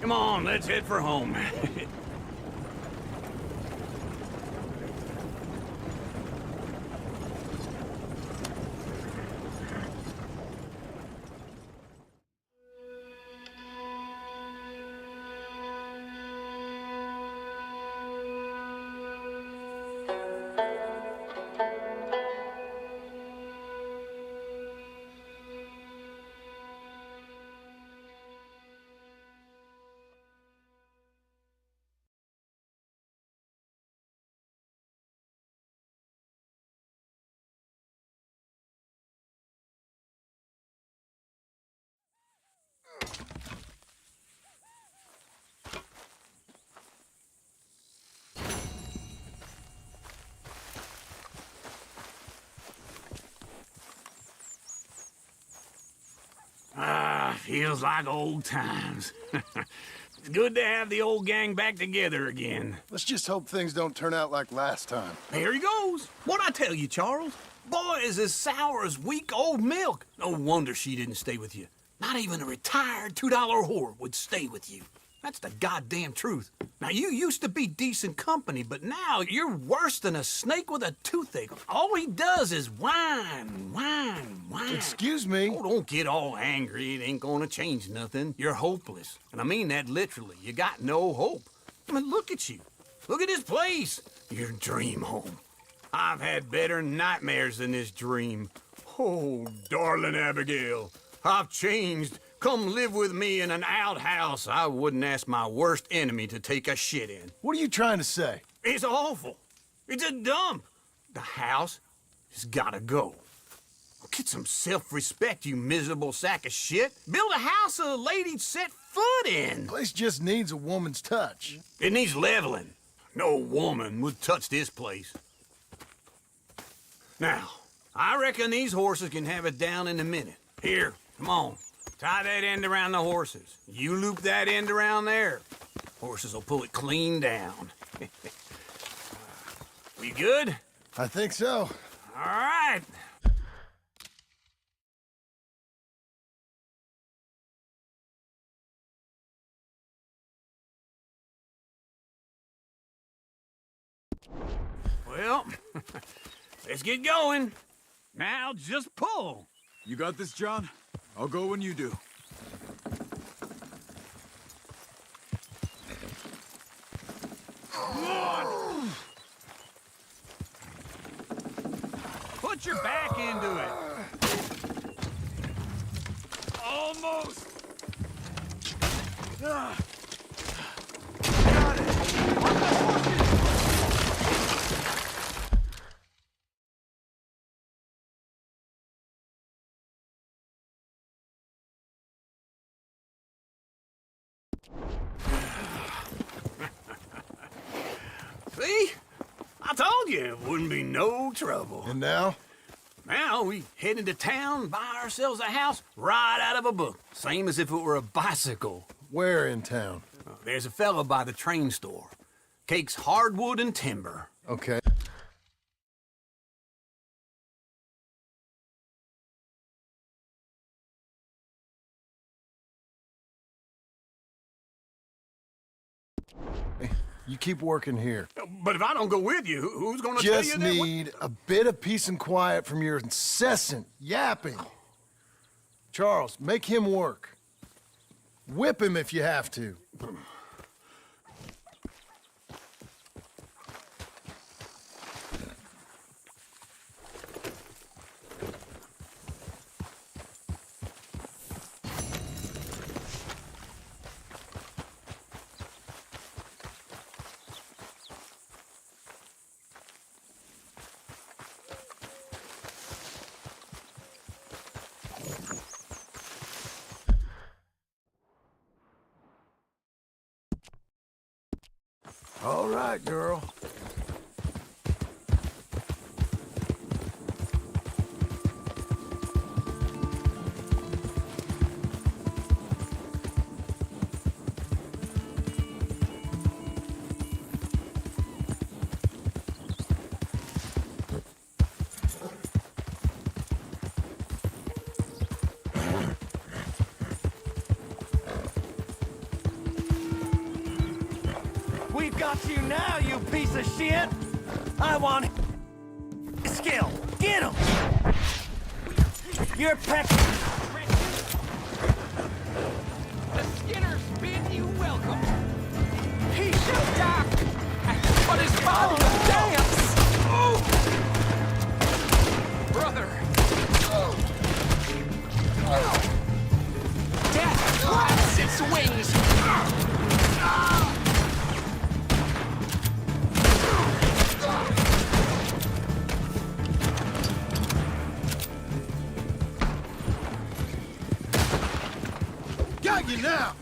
Come on, let's head for home. Feels like old times. It's good to have the old gang back together again. Let's just hope things don't turn out like last time. There he goes. What'd I tell you, Charles? Boy is as sour as weak old milk. No wonder she didn't stay with you. Not even a retired $2 whore would stay with you. That's the goddamn truth. Now, you used to be decent company, but now you're worse than a snake with a toothache. All he does is whine, whine, whine. Excuse me? Oh, don't get all angry. It ain't gonna change nothing. You're hopeless. And I mean that literally. You got no hope. I mean, look at you. Look at this place. Your dream home. I've had better nightmares than this dream. Oh, darling Abigail, I've changed. Come live with me in an outhouse I wouldn't ask my worst enemy to take a shit in. What are you trying to say? It's awful. It's a dump. The house has gotta go. Get some self-respect, you miserable sack of shit. Build a house a lady'd set foot in. The place just needs a woman's touch. It needs leveling. No woman would touch this place. Now, I reckon these horses can have it down in a minute. Here, come on. Tie that end around the horses. You loop that end around there. Horses will pull it clean down. We good? I think so. All right. Well, let's get going. Now just pull. You got this, John? I'll go when you do. Come on! Put your back into it. Almost. Got it. On the horses. See? I told you it wouldn't be no trouble. And now? Now we head into town, buy ourselves a house right out of a book. Same as if it were a bicycle. Where in town? There's a fella by the train store. Cakes hardwood and timber. Okay. You keep working here. But if I don't go with you, who's gonna tell you Just that? need a bit of peace and quiet from your incessant yapping. Charles, make him work. Whip him if you have to. All right, girl. We've got you now, you piece of shit! I want skill. Get him! You're peck. The Skinners bid you welcome. He shall die, but his body will dance. Brother. Death claps its wings. Got you now!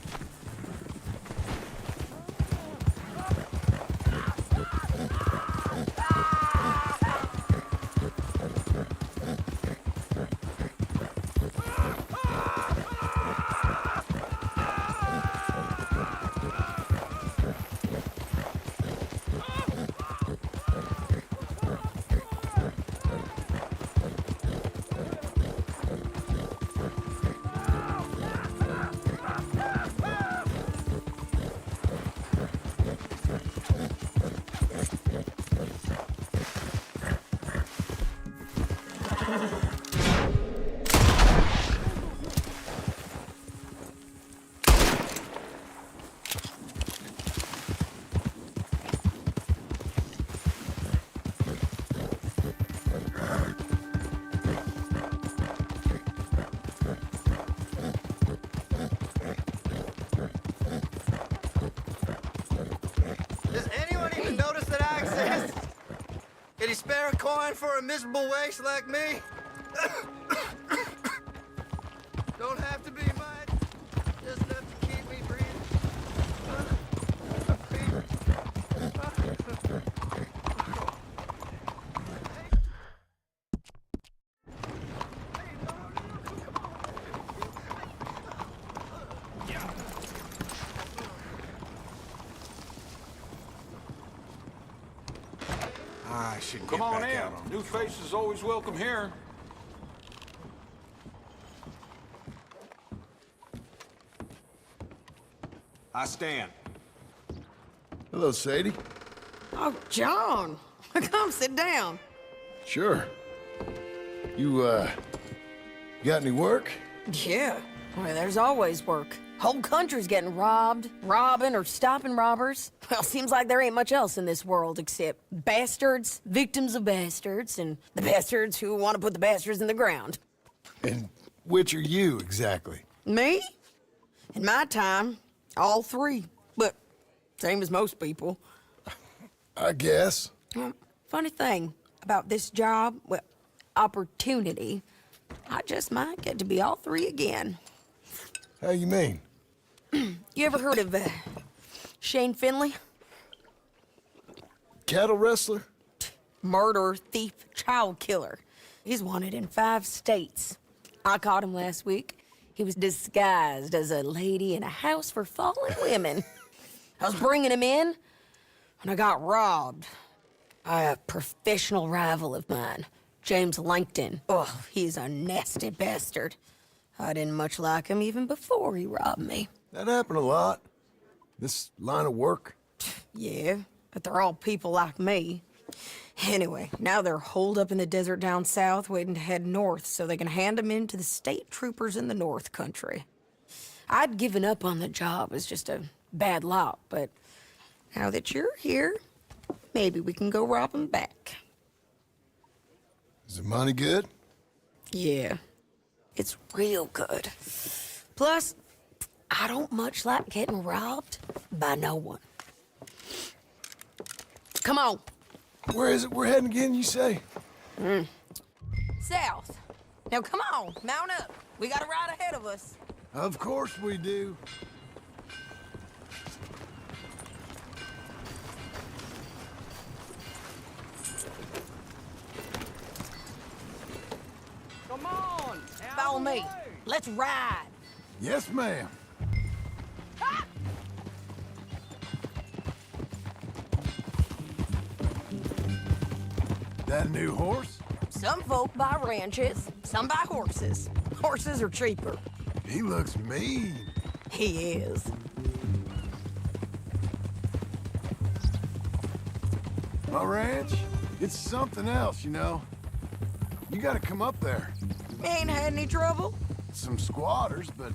spare a coin for a miserable waste like me? Don't have to be much. Just enough to keep me breathing. I should get Come on back in. out on New faces always welcome here. I stand. Hello, Sadie. Oh, John. Come sit down. Sure. You, got any work? Yeah. Well, there's always work. Whole country's getting robbed, robbing, or stopping robbers. Well, seems like there ain't much else in this world except bastards, victims of bastards, and the bastards who want to put the bastards in the ground. And which are you, exactly? Me? In my time, all three. But same as most people. I guess. Well, funny thing about this job, well, opportunity, I just might get to be all three again. How you mean? You ever heard of Shane Finley? Cattle wrestler? Murderer, thief, child killer. He's wanted in 5 states. I caught him last week. He was disguised as a lady in a house for fallen women. I was bringing him in, and I got robbed by a professional rival of mine, James Langton. Oh, he's a nasty bastard. I didn't much like him even before he robbed me. That happened a lot. This line of work. Yeah, but they're all people like me. Anyway, now they're holed up in the desert down south, waiting to head north so they can hand them in to the state troopers in the north country. I'd given up on the job as just a bad lot, but now that you're here, maybe we can go rob them back. Is the money good? Yeah, it's real good. Plus, I don't much like getting robbed by no one. Come on. Where is it we're heading again, you say? South. Now come on, mount up. We got a ride ahead of us. Of course we do. Come on. Follow me. Let's ride. Yes, ma'am. That a new horse? Some folk buy ranches, some buy horses. Horses are cheaper. He looks mean. He is. My ranch, it's something else, you know. You gotta come up there. Ain't had any trouble? Some squatters, but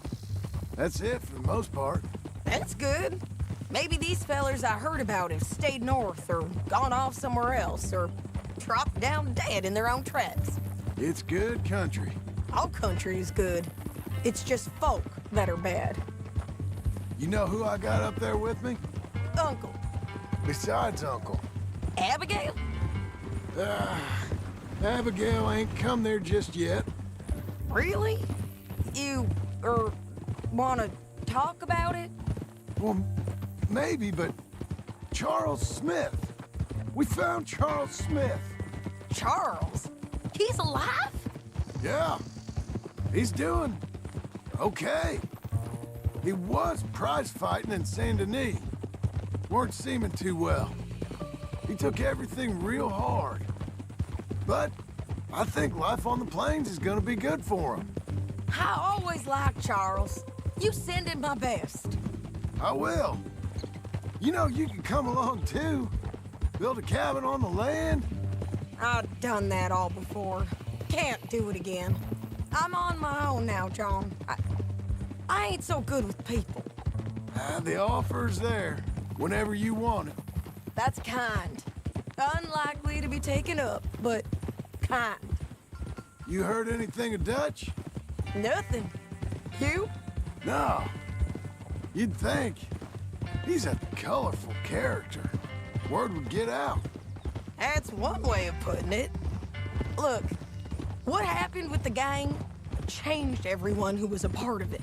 that's it for the most part. That's good. Maybe these fellers I heard about have stayed north or gone off somewhere else or dropped down dead in their own tracks. It's good country. All country is good. It's just folk that are bad. You know who I got up there with me? Uncle. Besides Uncle. Abigail? Abigail ain't come there just yet. Really? You, wanna talk about it? Well, maybe, but Charles Smith. We found Charles Smith. Charles? He's alive? Yeah. He's doing okay. He was prize fighting in Saint Denis. Weren't seeming too well. He took everything real hard. But I think life on the plains is gonna be good for him. I always liked Charles. You send him my best. I will. You know, you can come along too. Build a cabin on the land. I've done that all before. Can't do it again. I'm on my own now, John. I ain't so good with people. The offer's there, whenever you want it. That's kind. Unlikely to be taken up, but kind. You heard anything of Dutch? Nothing. You? No. You'd think. He's a colorful character. Word would get out. That's one way of putting it. Look, what happened with the gang changed everyone who was a part of it.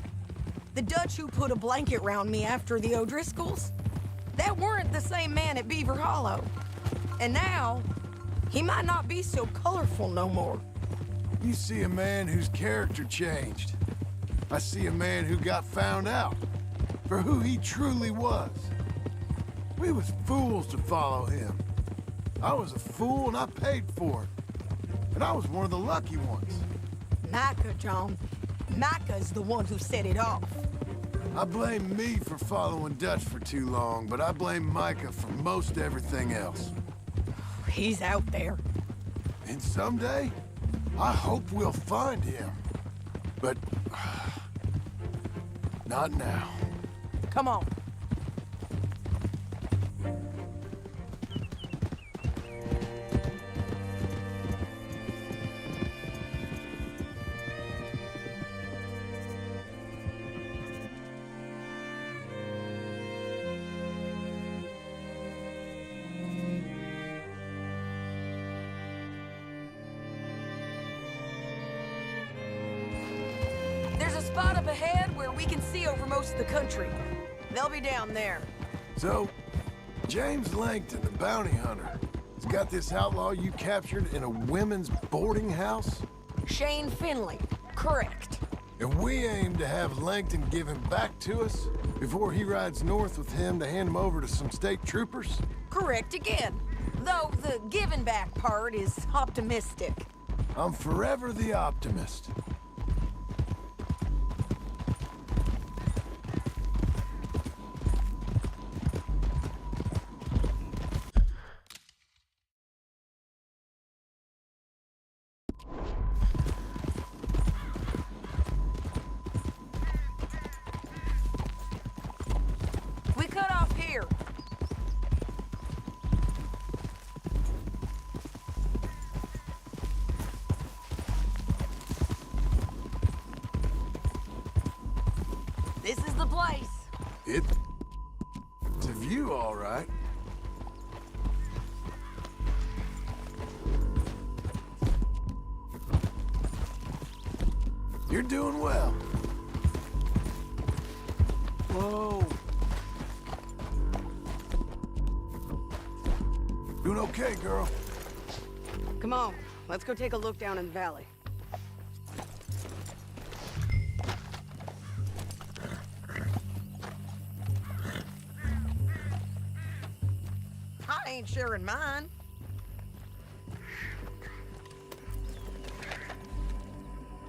The Dutch who put a blanket round me after the O'Driscolls, that weren't the same man at Beaver Hollow. And now, he might not be so colorful no more. You see a man whose character changed. I see a man who got found out for who he truly was. We was fools to follow him. I was a fool and I paid for it. And I was one of the lucky ones. Micah, John. Micah's the one who set it off. I blame me for following Dutch for too long, but I blame Micah for most everything else. He's out there. And someday, I hope we'll find him. But... not now. Come on. There's a spot up ahead where we can see over most of the country. They'll be down there. So, James Langton, the bounty hunter, has got this outlaw you captured in a women's boarding house? Shane Finley, correct. And we aim to have Langton give him back to us before he rides north with him to hand him over to some state troopers? Correct again. Though the giving back part is optimistic. I'm forever the optimist. We cut off here. This is the place. It's a view, all right. You're doing well. Whoa. Doing okay, girl. Come on, let's go take a look down in the valley. I ain't sharing mine.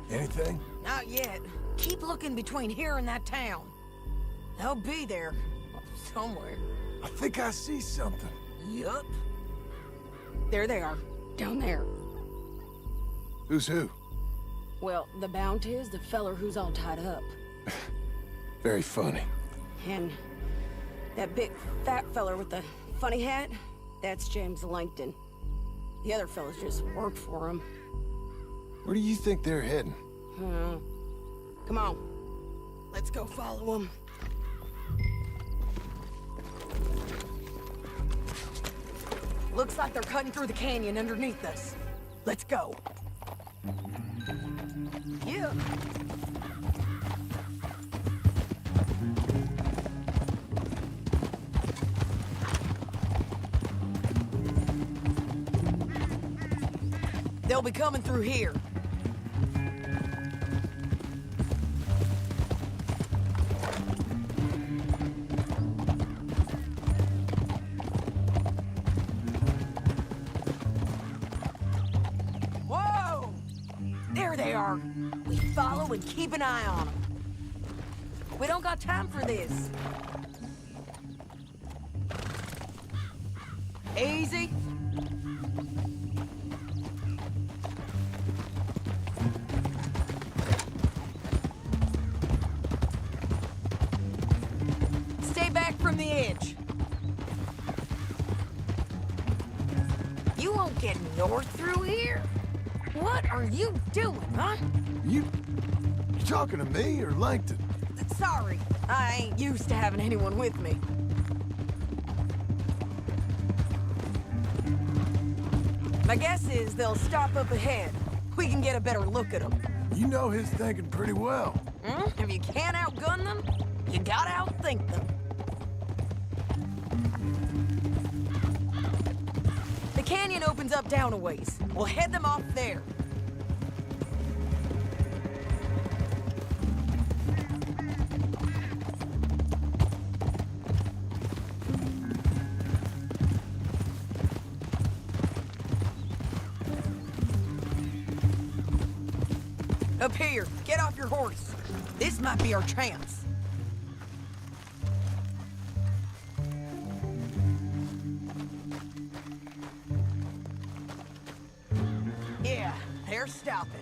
Anything? Not yet. Keep looking between here and that town. They'll be there. Somewhere. I think I see something. Yup. There they are. Down there. Who's who? Well, the bounty is the feller who's all tied up. Very funny. And that big fat feller with the funny hat, that's James Langton. The other fellas just work for him. Where do you think they're heading? Come on. Let's go follow them. Looks like they're cutting through the canyon underneath us. Let's go. Yeah. They'll be coming through here. Whoa! There they are. We follow and keep an eye on them. We don't got time for this. Easy. Stay back from the edge. You won't get north through here? What are you doing, huh? You talking to me or Langton? Sorry, I ain't used to having anyone with me. My guess is they'll stop up ahead. We can get a better look at them. You know his thinking pretty well. If you can't outgun them, you gotta outthink them. The canyon opens up down a ways. We'll head them off there. Up here, get off your horse. This might be our chance. Yeah, they're stopping.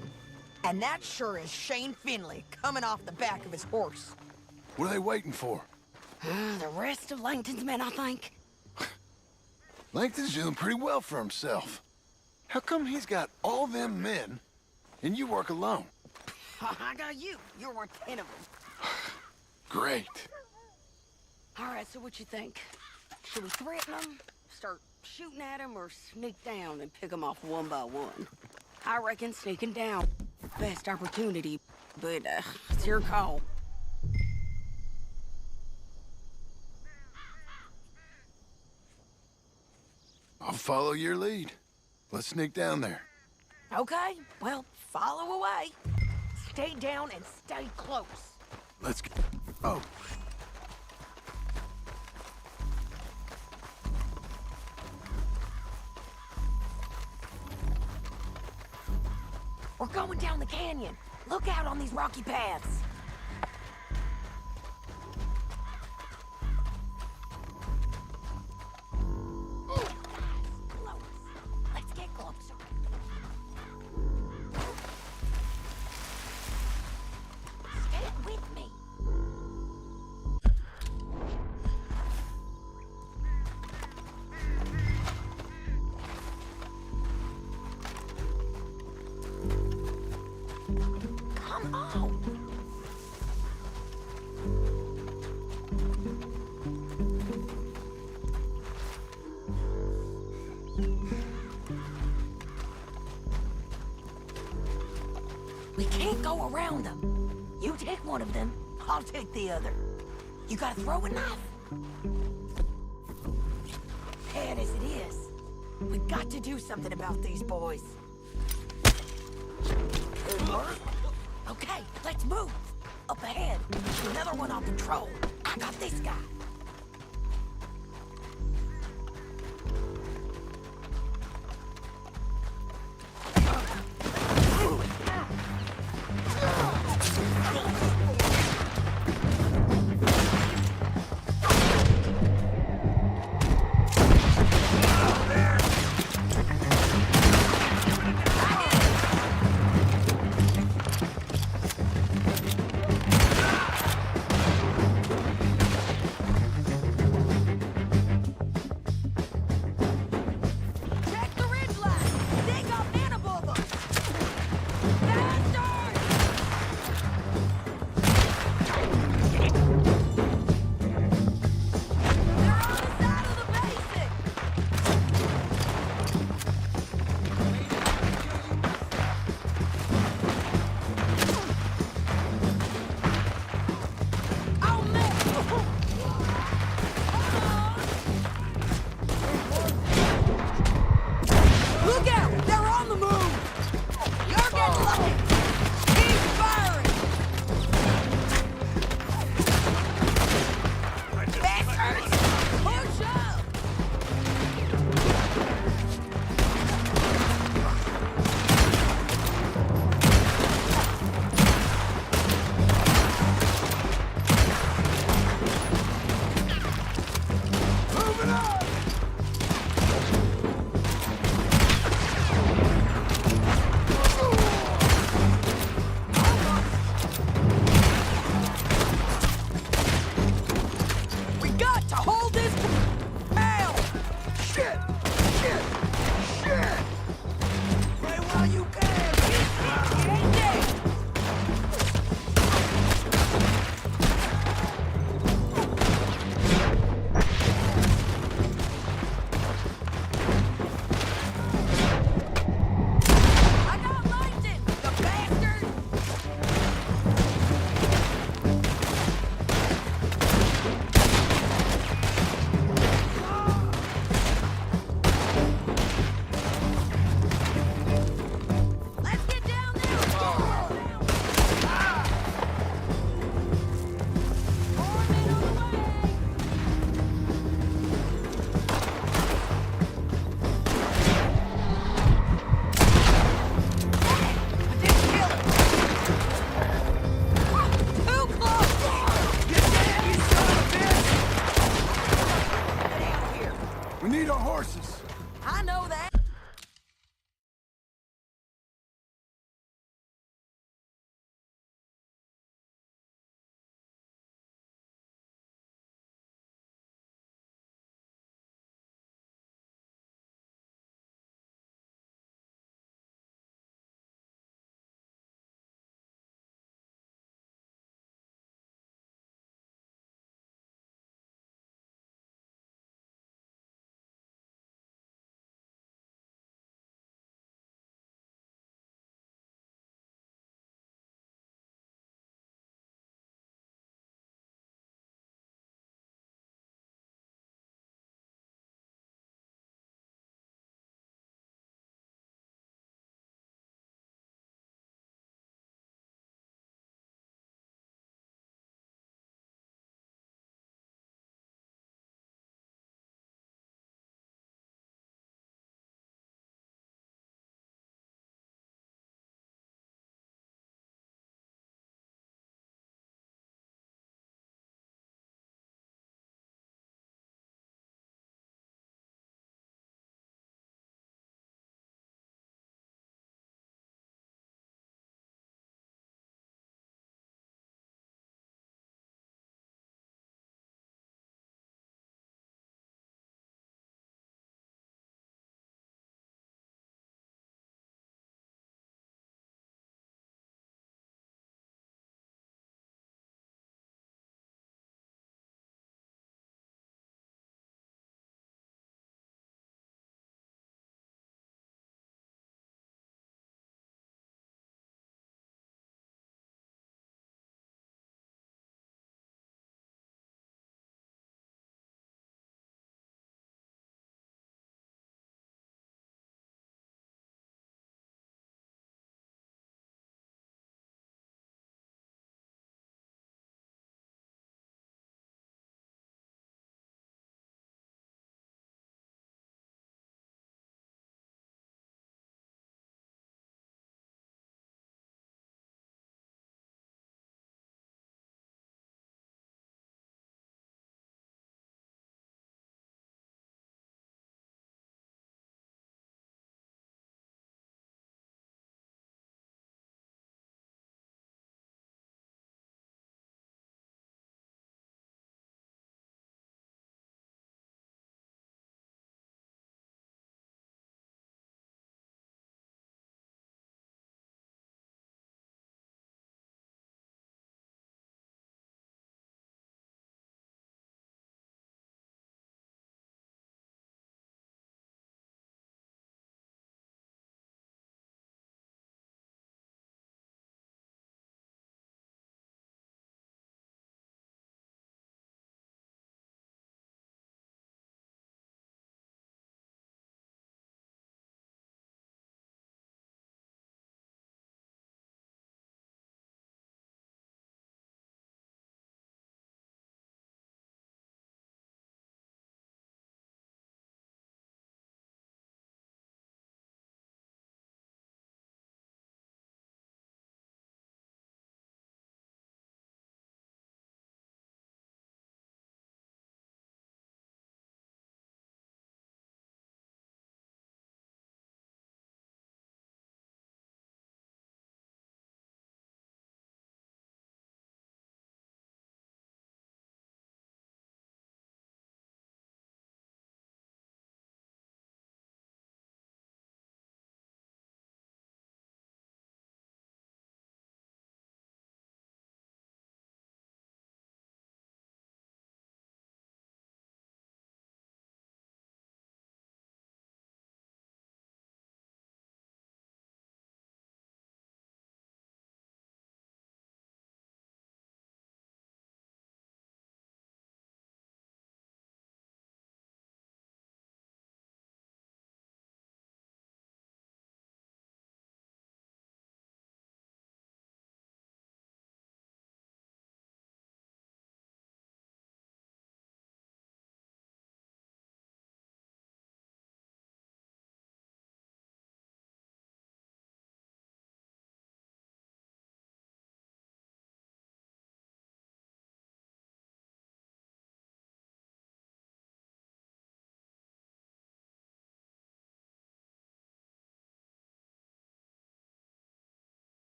And that sure is Shane Finley coming off the back of his horse. What are they waiting for? The rest of Langton's men, I think. Langton's doing pretty well for himself. How come he's got all them men, and you work alone? I got you. You're worth 10 of them. Great. All right, so what you think? Should we threaten them, start shooting at them, or sneak down and pick them off one by one? I reckon sneaking down. Best opportunity, but it's your call. I'll follow your lead. Let's sneak down there. Okay, well, follow away. Stay down and stay close. Let's get... Oh. We're going down the canyon. Look out on these rocky paths. Let's get closer. Stay with me. Come on. We can't go around them. You take one of them, I'll take the other. You gotta throw a knife. Bad as it is, we got to do something about these boys. Good work. Okay, let's move. Up ahead, another one on patrol. I got this guy.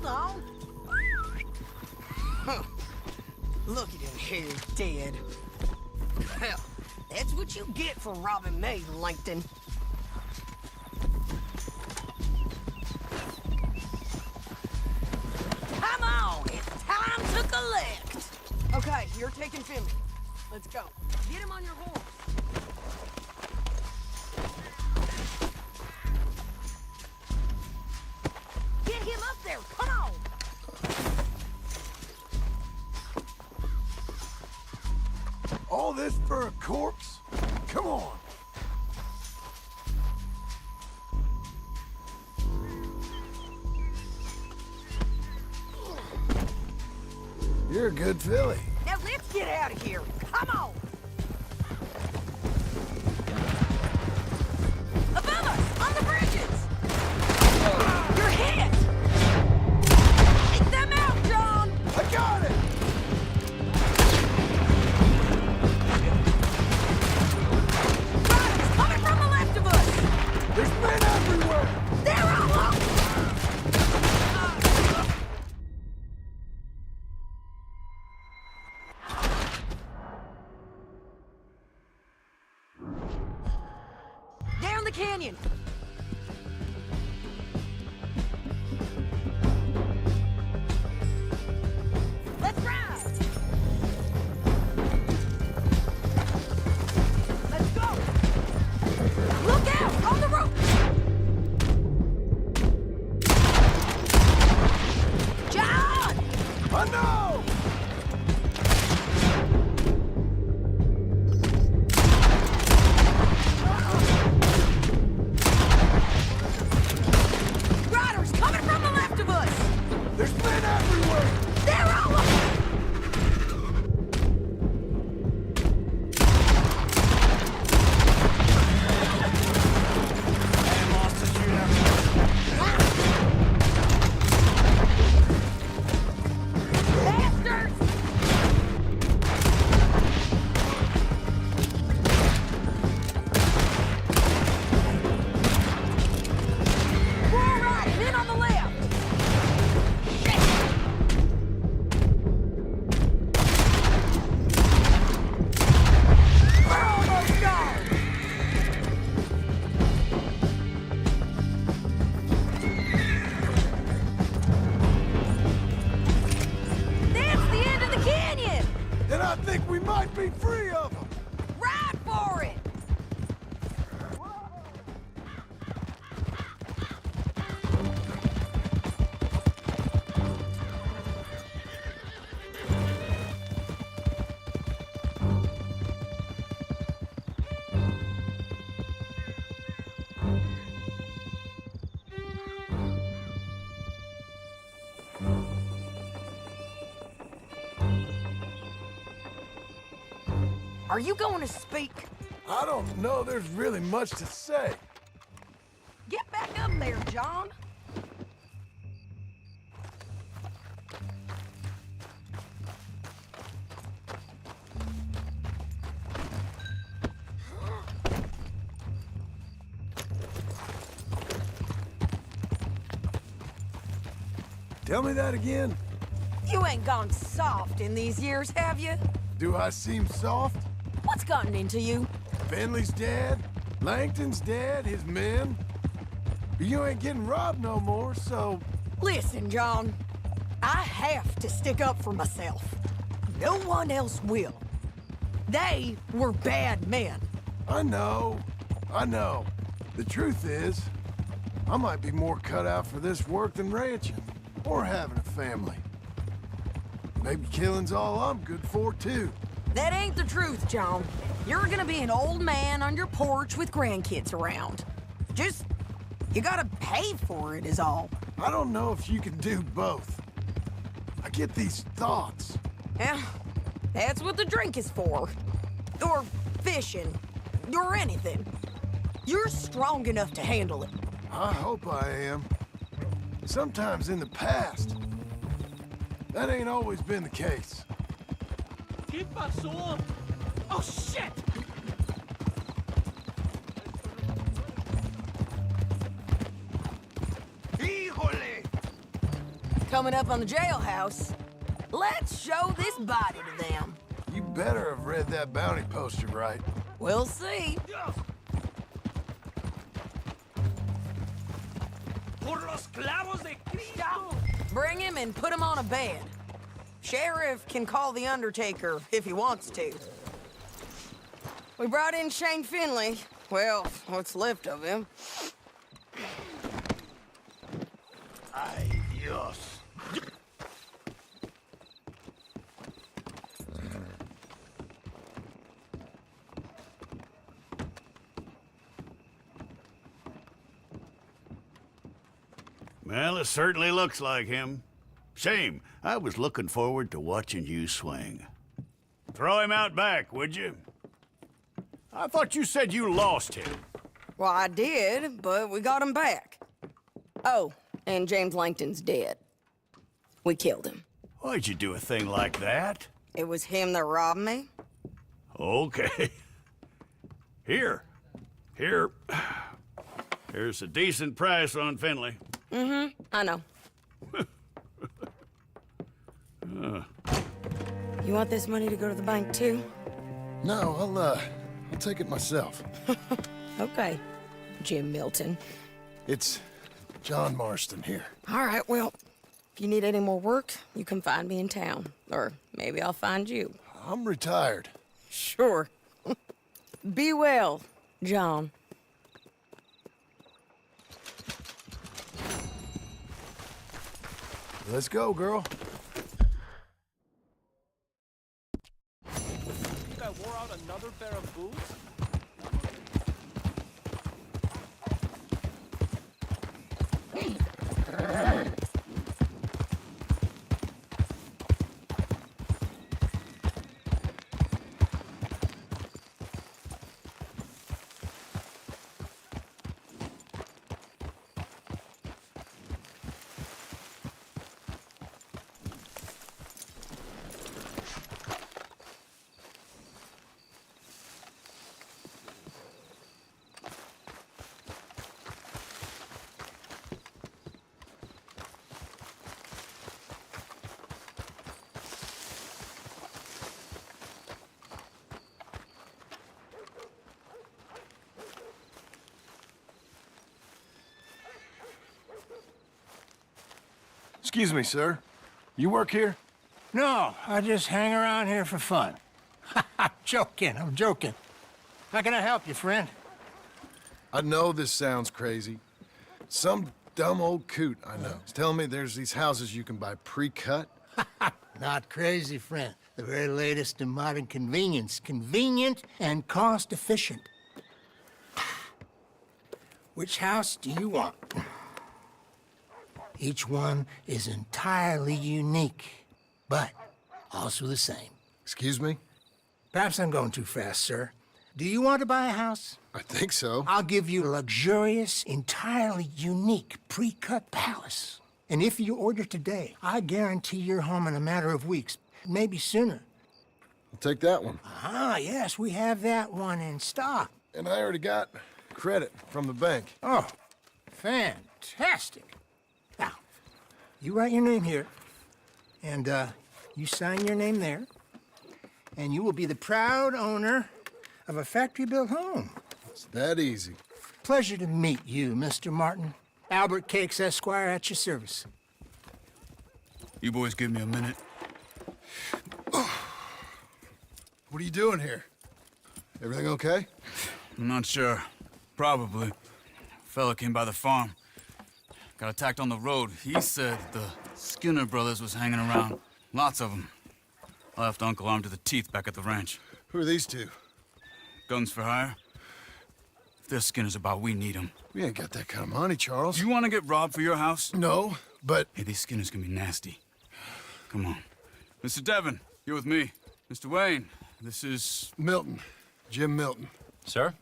Oh. Huh. Look at him here, dead. Hell, that's what you get for robbing me, Langton. Come on, it's time to collect. Okay, you're taking Finley. Let's go. Get him on your horse. Get him up there, come on! All this for a corpse? Come on. You're a good filly. Now let's get out of here. Come on! Above us, on the bridges! You're hit! Take them out, John! I got it! Riders coming from the left of us! There's men everywhere! They're all over! Down the canyon! Let's ride! Let's go! Look out! On the rope! John! I know! Riders coming from the left of us! There's men everywhere! They're all over! Bastards! We're all right, men on the left! We're almost gone! That's the end of the canyon! Then I think we might be free of them! Ride for it! Are you going to speak? I don't know there's really much to say. Get back up there, John. Tell me that again. You ain't gone soft in these years, have you? Do I seem soft? What's gotten into you? Finley's dead. Langton's dead. His men. But you ain't getting robbed no more, so... Listen, John. I have to stick up for myself. No one else will. They were bad men. I know. I know. The truth is, I might be more cut out for this work than ranching. Or having a family. Maybe killing's all I'm good for, too. That ain't the truth, John. You're gonna be an old man on your porch with grandkids around. Just, you gotta pay for it is all. I don't know if you can do both. I get these thoughts. Yeah, that's what the drink is for. Or fishing. Or anything. You're strong enough to handle it. I hope I am. Sometimes in the past, that ain't always been the case. ¿Qué pasó? Oh, shit! Híjole! coming up on the jailhouse. Let's show this body to them. You better have read that bounty poster right. We'll see. Por los clavos de Cristo! Bring him and put him on a bed. Sheriff can call the Undertaker if he wants to. We brought in Shane Finley. Well, what's left of him. Ay, Dios. Well, it certainly looks like him. Shame. I was looking forward to watching you swing. Throw him out back, would you? I thought you said you lost him. Well, I did, but we got him back. Oh, and James Langton's dead. We killed him. Why'd you do a thing like that? It was him that robbed me. Okay. Here. Here's a decent price on Finley. Mm-hmm, I know. You want this money to go to the bank, too? No, I'll take it myself. Okay, Jim Milton. It's John Marston here. All right, well, if you need any more work, you can find me in town. Or maybe I'll find you. I'm retired. Sure. Be well, John. Let's go, girl. Think I wore out another pair of boots? Excuse me, sir. You work here? No, I just hang around here for fun. I'm joking. How can I help you, friend? I know this sounds crazy. Some dumb old coot I know is telling me there's these houses you can buy pre-cut. Not crazy, friend. The very latest in modern convenience. Convenient and cost-efficient. Which house do you want? Each one is entirely unique, but also the same. Excuse me? Perhaps I'm going too fast, sir. Do you want to buy a house? I think so. I'll give you a luxurious, entirely unique pre-cut palace. And if you order today, I guarantee you're home in a matter of weeks, maybe sooner. I'll take that one. Ah, yes, we have that one in stock. And I already got credit from the bank. Oh, fantastic. Now, you write your name here, and you sign your name there, and you will be the proud owner of a factory-built home. It's that easy. Pleasure to meet you, Mr. Martin. Albert Cakes, Esquire, at your service. You boys give me a minute. What are you doing here? Everything okay? I'm not sure. Probably. Fella came by the farm. Got attacked on the road. He said the Skinner brothers was hanging around. Lots of them. I left Uncle armed to the teeth back at the ranch. Who are these two? Guns for hire. If they're Skinner's about, we need them. We ain't got that kind of money, Charles. You want to get robbed for your house? No, but... Hey, these Skinners can be nasty. Come on. Mr. Devon, you're with me. Mr. Wayne, this is... Milton. Jim Milton. Sir,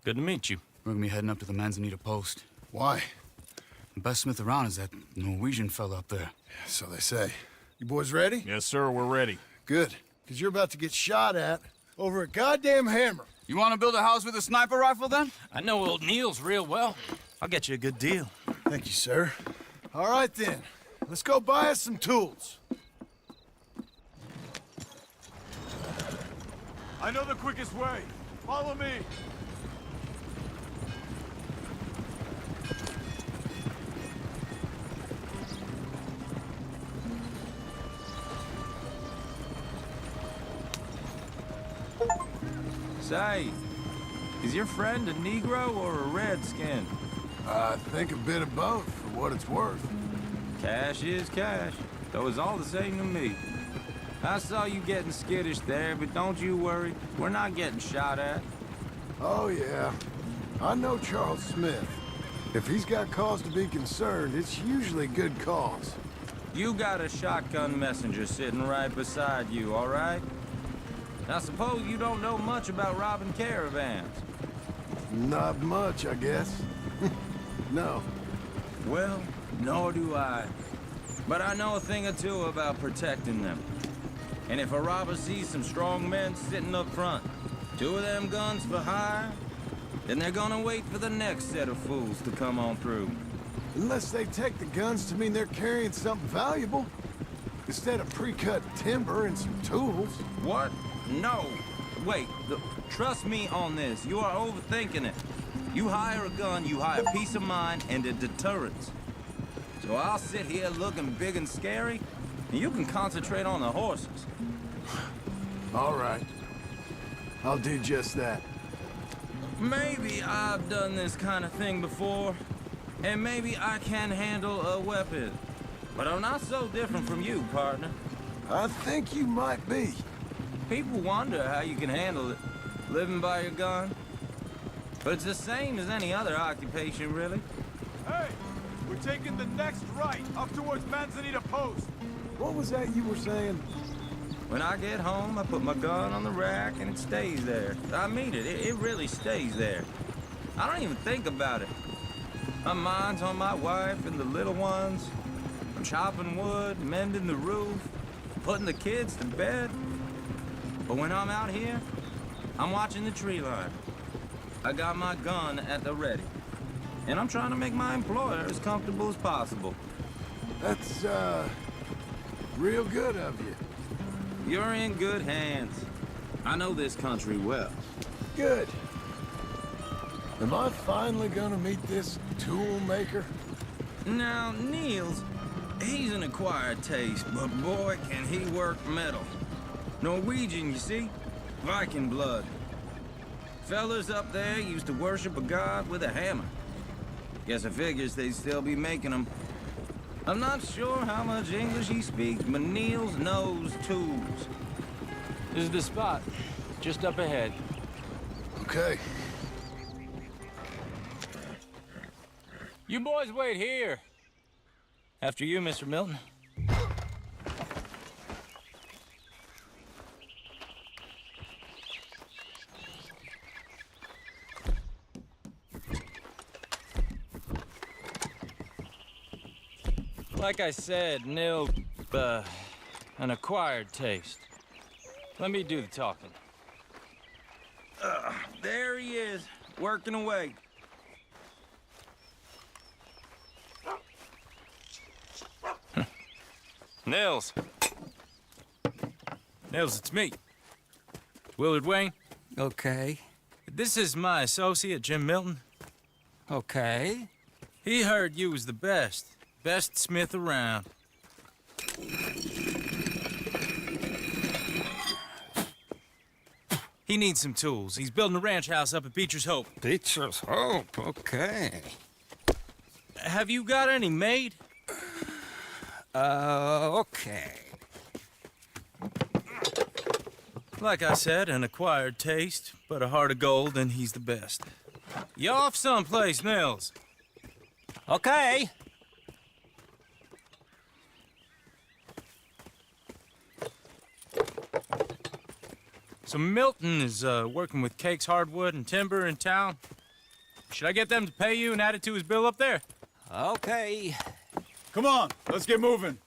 good to meet you. We're gonna be heading up to the Manzanita post. Why? The best smith around is that Norwegian fella up there. Yeah, so they say. You boys ready? Yes, sir, we're ready. Good, because you're about to get shot at over a goddamn hammer. You want to build a house with a sniper rifle, then? I know old Neil's real well. I'll get you a good deal. Thank you, sir. All right, then. let's go buy us some tools. I know the quickest way. Follow me. Say, is your friend a Negro or a Redskin? I think a bit of both, for what it's worth. Cash is cash, though it's all the same to me. I saw you getting skittish there, but don't you worry. We're not getting shot at. Oh, yeah. I know Charles Smith. If he's got cause to be concerned, it's usually good cause. You got a shotgun messenger sitting right beside you, all right? Now, suppose you don't know much about robbing caravans. Not much, I guess. No. Well, nor do I. But I know a thing or two about protecting them. And if a robber sees some strong men sitting up front, 2 of them guns for hire, then they're gonna wait for the next set of fools to come on through. Unless they take the guns to mean they're carrying something valuable. Instead of pre-cut timber and some tools. What? No. Wait, trust me on this. You are overthinking it. You hire a gun, you hire peace of mind and a deterrence. So I'll sit here looking big and scary, and you can concentrate on the horses. All right. I'll do just that. Maybe I've done this kind of thing before, and maybe I can handle a weapon. But I'm not so different from you, partner. I think you might be. People wonder how you can handle it, living by your gun. But it's the same as any other occupation, really. Hey, we're taking the next right, up towards Manzanita Post. What was that you were saying? When I get home, I put my gun on the rack and it stays there. I mean it, it really stays there. I don't even think about it. My mind's on my wife and the little ones. I'm chopping wood, mending the roof, putting the kids to bed. But when I'm out here, I'm watching the tree line. I got my gun at the ready. And I'm trying to make my employer as comfortable as possible. That's, real good of you. You're in good hands. I know this country well. Good. Am I finally gonna meet this tool maker? Now, Niels, he's an acquired taste, but boy, can he work metal. Norwegian, you see? Viking blood. Fellas up there used to worship a god with a hammer. Guess I figures they'd still be making them. I'm not sure how much English he speaks, but Niels knows tools. This is the spot, just up ahead. Okay. You boys wait here. After you, Mr. Milton. Like I said, Nil, an acquired taste. Let me do the talking. There he is, working away. Nils. Nils, it's me. Willard Wayne. Okay. This is my associate, Jim Milton. Okay. He heard you was the best. Best smith around. He needs some tools. He's building a ranch house up at Beecher's Hope. Beecher's Hope, okay. Have you got any made? Okay. Like I said, an acquired taste, but a heart of gold, and he's the best. You off someplace, Nils? Okay. So Milton is working with Cake's Hardwood and Timber in town. Should I get them to pay you and add it to his bill up there? Okay. Come on, let's get moving.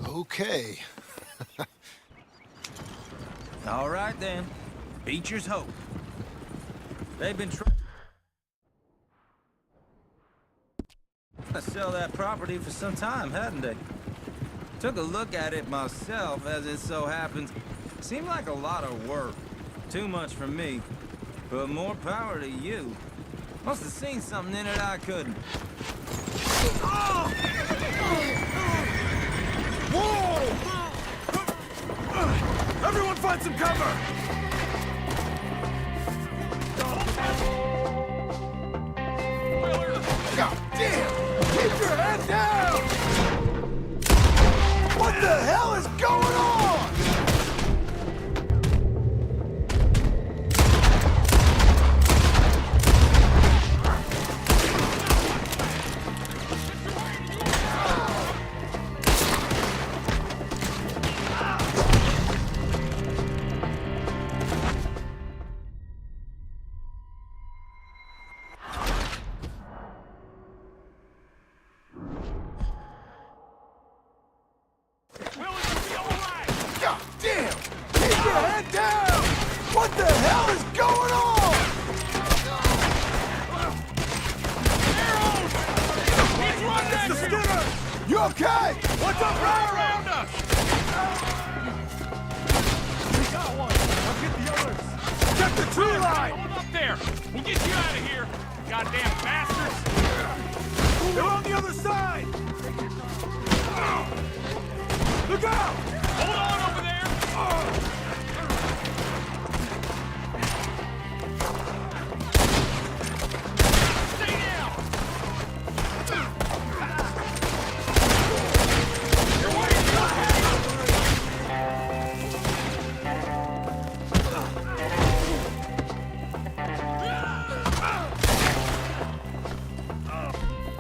Okay. All right, then. Beecher's Hope. They've been to sell that property for some time, hadn't they? Took a look at it myself, as it so happens. Seemed like a lot of work. Too much for me. But more power to you. Must have seen something in it I couldn't. Whoa! Everyone find some cover! God damn! Keep your head down! What the hell is going on? God damn! Keep your head down! What the hell is going on? It's the Skinner! You okay? What's up right around us? We got one. I'll get the others. Check the tree line! Hold up there! We'll get you out of here, goddamn bastards! They're on the other side! Look out! Hold on over there! Stay down! You're waiting for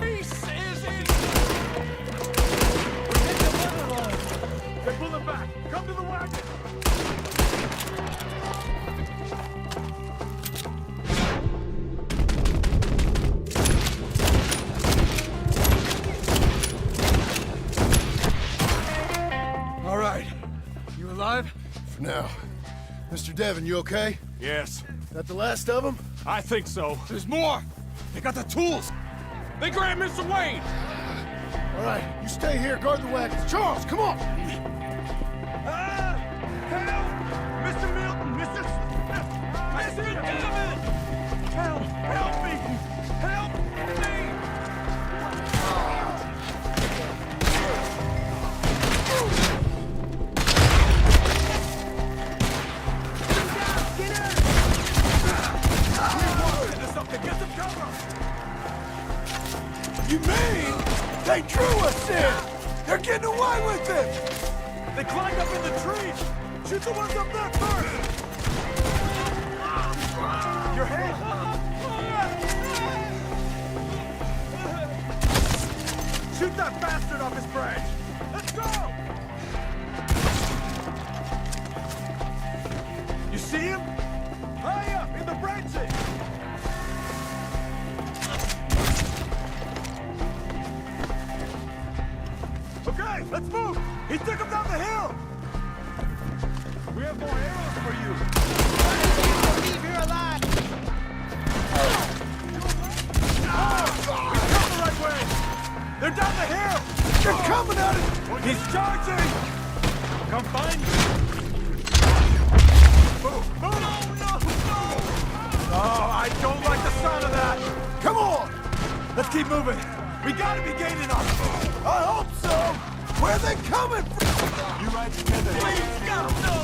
Peace is in! They're pulling back! Come to the wagon! All right. You alive? For now. Mr. Devon, you okay? Yes. That the last of them? I think so. There's more! They got the tools! They grabbed Mr. Wayne! All right, you stay here, guard the wagons. Charles, come on! Help! Mr. Milton! Mr. Devon! Help! Help me! Help me! Get some cover! You mean they drew us in? They're getting away with it! They climbed up in the trees! Shoot the ones up there first! Your head! Shoot that bastard off his branch! Let's go! You see him? High up in the branches! Okay, let's move! He took him down the hill! We have more arrows for you! Leave here alive! We come the right way! They're down the hill! They're coming at us! He's charging! Come find you! Move! Move! No! Oh, I don't like the sound of that! Come on! Let's keep moving! We gotta be gaining on them! I hope so! Where are they coming from? You right together! Please, go! No!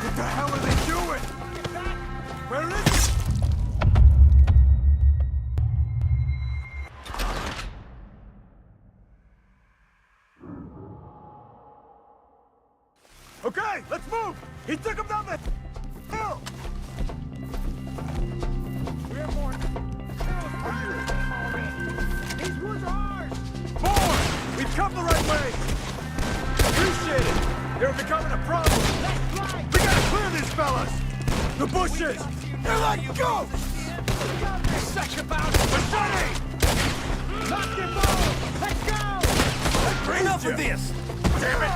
What the hell are they doing? Where is it? Okay, let's move! He took him down the hill! We have more arrows for you! These woods are ours! More! We've come the right way! Appreciate it! They're becoming a problem! We gotta clear these fellas! The bushes! They're like ghosts! Such about machete! Knock them both! Let's go! Enough of this! Damn it!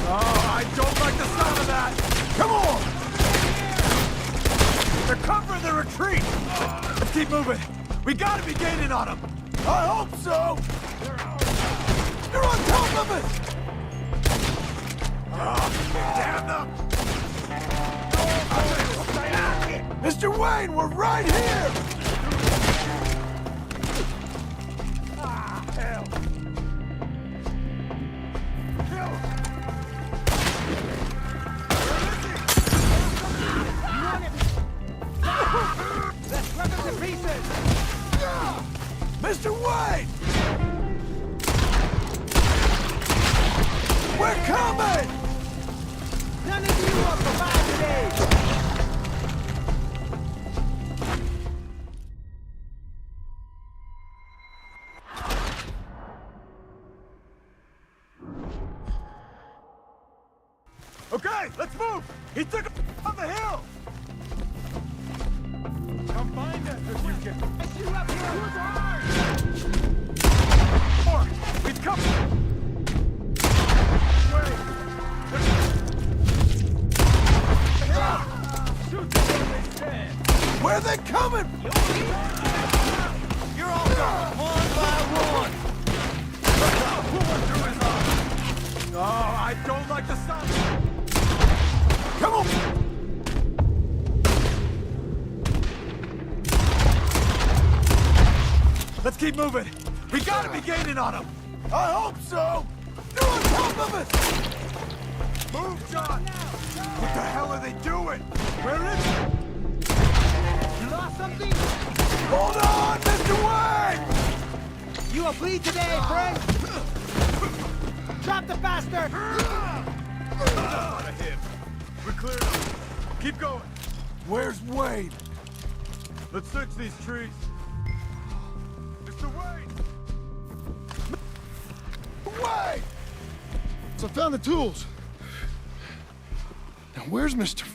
Oh, I don't like the sound of that! Come on! They're covering the retreat! Let's keep moving! We gotta be gaining on them! I hope so! You're on top of it! Damn them! Mr. Wayne, we're right here! Hell! Let's rip it to pieces! Mr. Wayne! We're coming! None of you are for 5 days! Okay, let's move! He took him on the hill! Come find us if you can. I shoot up here! Who's ours? More! We've come! Wait! Shoot them where they stand! Where are they coming? You're all gone, one by one! Who went through his arm? Oh, I don't like the sound! Come on! Let's keep moving! We gotta be gaining on them! I hope so! You're on top of it! Move, John! What the hell are they doing? Where is it? You lost something? Hold on, Mr. Wayne! You will bleed today, friend! Drop the bastard! Out of him. We're clear enough. Keep going. Where's Wayne? Let's search these trees. Mr. Wayne! Wayne! So I found the tools. Now where's Mr.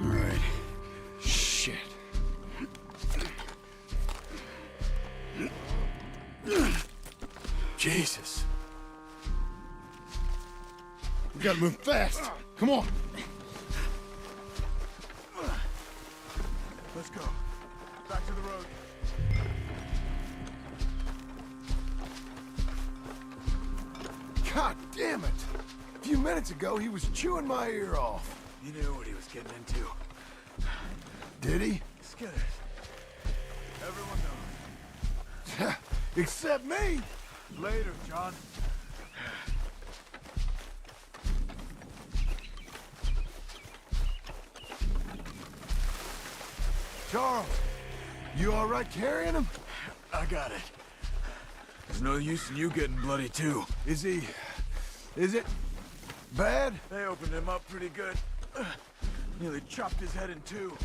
All right. Shit. Jesus. We gotta move fast. Come on. Let's go. Back to the road. God damn it! A few minutes ago, he was chewing my ear off. He knew what he was getting into. Did he? Skinners. Everyone knows. Except me! Later, John. Charles, you all right carrying him? I got it. There's no use in you getting bloody, too. Is it bad? They opened him up pretty good. Nearly chopped his head in two.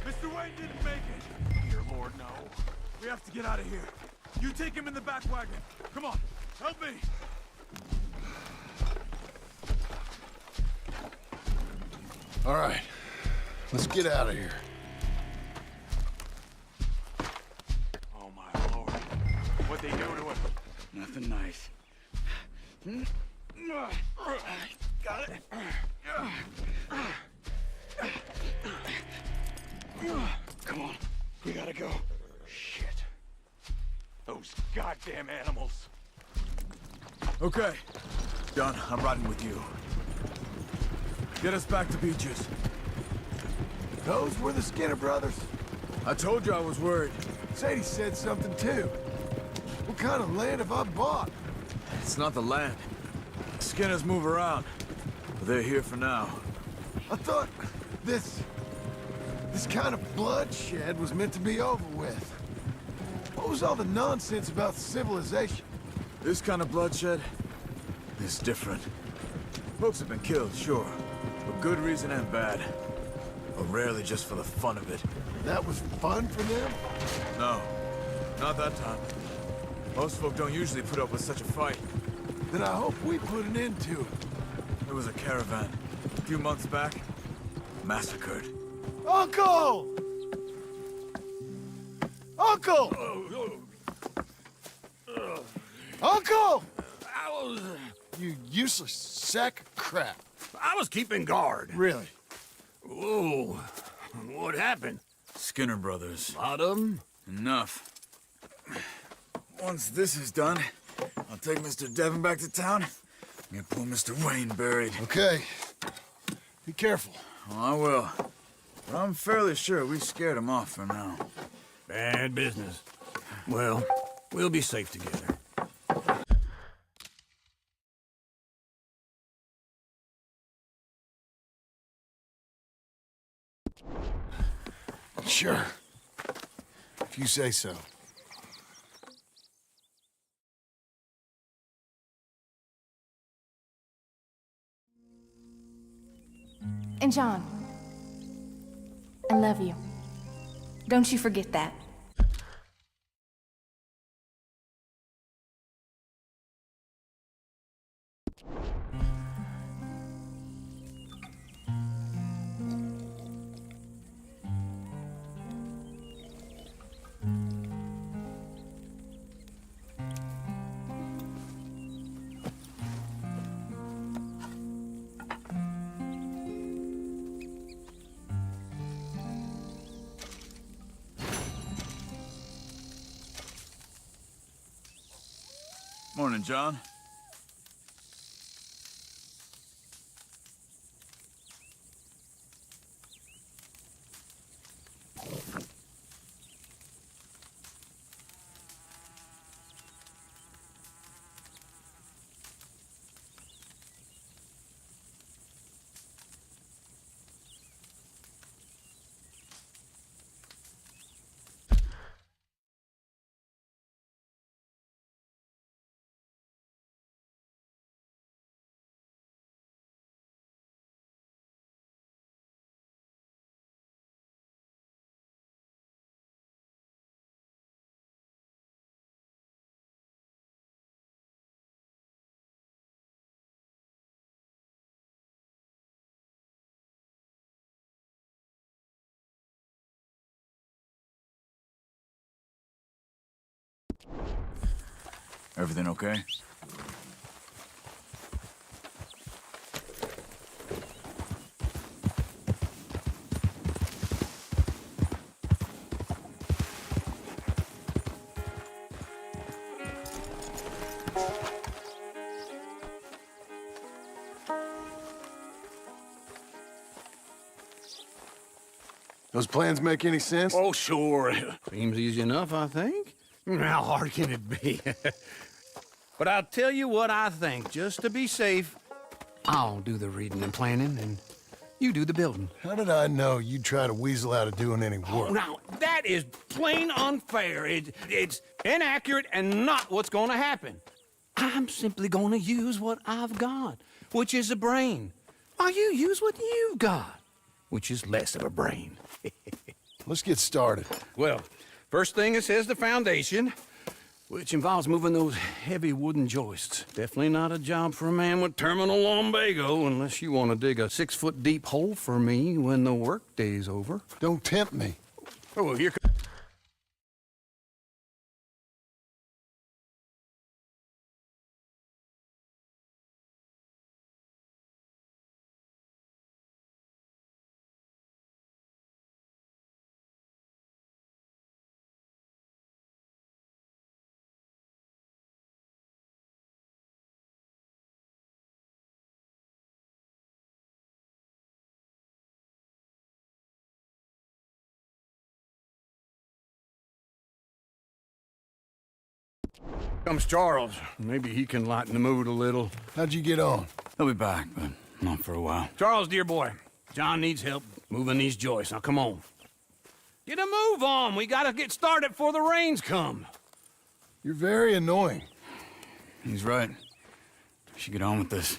Mr. Wayne didn't make it. Dear Lord, no. We have to get out of here. You take him in the back wagon. Come on, help me. All right, let's get out of here. Oh, my Lord. What'd they do to him? Nothing nice. Got it. Come on, we gotta go. Shit. Those goddamn animals. Okay. John, I'm riding with you. Get us back to Beaches. Those were the Skinner brothers. I told you I was worried. Sadie said something too. What kind of land have I bought? It's not the land. Skinners move around. But they're here for now. I thought this kind of bloodshed was meant to be over with. What was all the nonsense about civilization? This kind of bloodshed is different. Folks have been killed, sure. For good reason and bad. But rarely just for the fun of it. That was fun for them? No, not that time. Most folk don't usually put up with such a fight. Then I hope we put an end to it. There was a caravan, a few months back, massacred. Uncle! Uncle! Uncle! You useless sack of crap. I was keeping guard. Really? Whoa. What happened? Skinner brothers. Lot of them? Enough. Once this is done, I'll take Mr. Devon back to town and get poor Mr. Wayne buried. Okay. Be careful. Oh, I will. But I'm fairly sure we scared him off for now. Bad business. Well, we'll be safe together. Sure. If you say so. And John, I love you. Don't you forget that. Morning, John. Everything okay? Those plans make any sense? Oh, sure. Seems easy enough, I think. How hard can it be? But I'll tell you what I think. Just to be safe, I'll do the reading and planning, and you do the building. How did I know you'd try to weasel out of doing any work? Oh, now, that is plain unfair. It's inaccurate and not what's going to happen. I'm simply going to use what I've got, which is a brain, while you use what you've got, which is less of a brain. Let's get started. Well, first thing it says the foundation, which involves moving those heavy wooden joists. Definitely not a job for a man with terminal lumbago, unless you want to dig a 6-foot deep hole for me when the workday's over. Don't tempt me. Oh, here. Comes Charles. Maybe he can lighten the mood a little. How'd you get on? He'll be back, but not for a while. Charles, dear boy, John needs help moving these joists. Now, come on. Get a move on. We gotta get started before the rains come. You're very annoying. He's right. We should get on with this.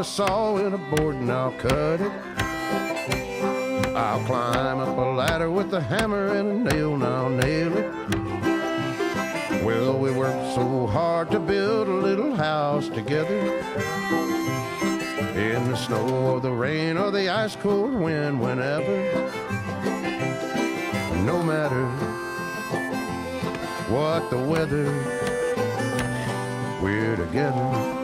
a saw and a board and I'll cut it. I'll climb up a ladder with a hammer and a nail and I'll nail it. Well, we worked so hard to build a little house together. In the snow or the rain or the ice cold wind, whenever. No matter what the weather, we're together.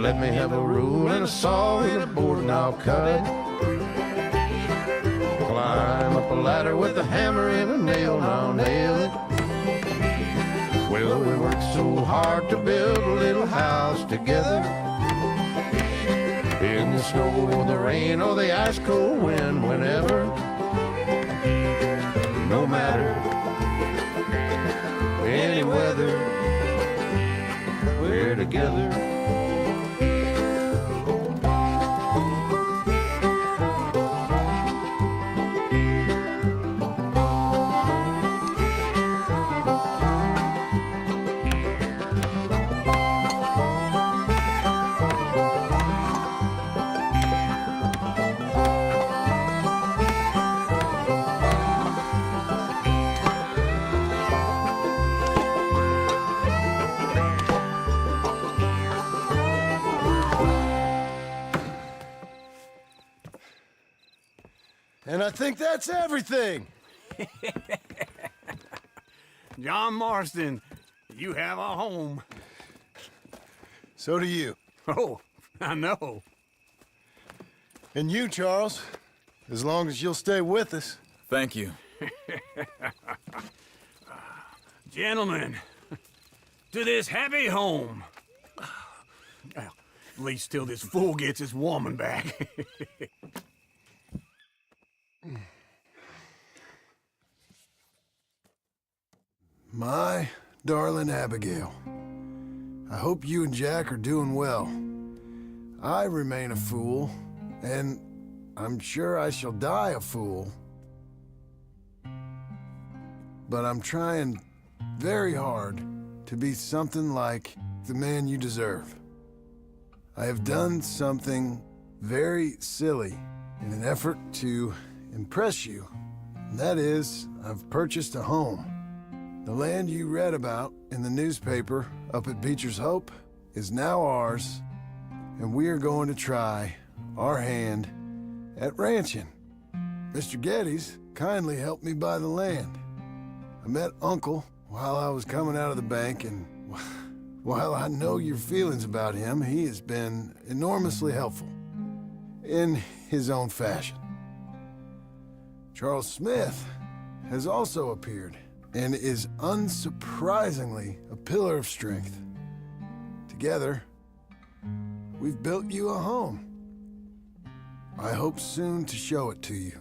Let me have a rule and a saw and a board and I'll cut it. Climb up a ladder with a hammer and a nail and I'll nail it. Well, we worked so hard to build a little house together. In the snow or the rain or the ice cold wind, whenever. No matter any weather, we're together. And I think that's everything. John Marston, you have a home. So do you. Oh, I know. And you, Charles, as long as you'll stay with us. Thank you. Gentlemen, to this happy home. Well, at least till this fool gets his woman back. My darling Abigail, I hope you and Jack are doing well. I remain a fool, and I'm sure I shall die a fool. But I'm trying very hard to be something like the man you deserve. I have done something very silly in an effort to impress you. And that is, I've purchased a home. The land you read about in the newspaper up at Beecher's Hope is now ours, and we are going to try our hand at ranching. Mr. Geddes kindly helped me buy the land. I met Uncle while I was coming out of the bank, and while I know your feelings about him, he has been enormously helpful in his own fashion. Charles Smith has also appeared and is unsurprisingly a pillar of strength. Together, we've built you a home. I hope soon to show it to you.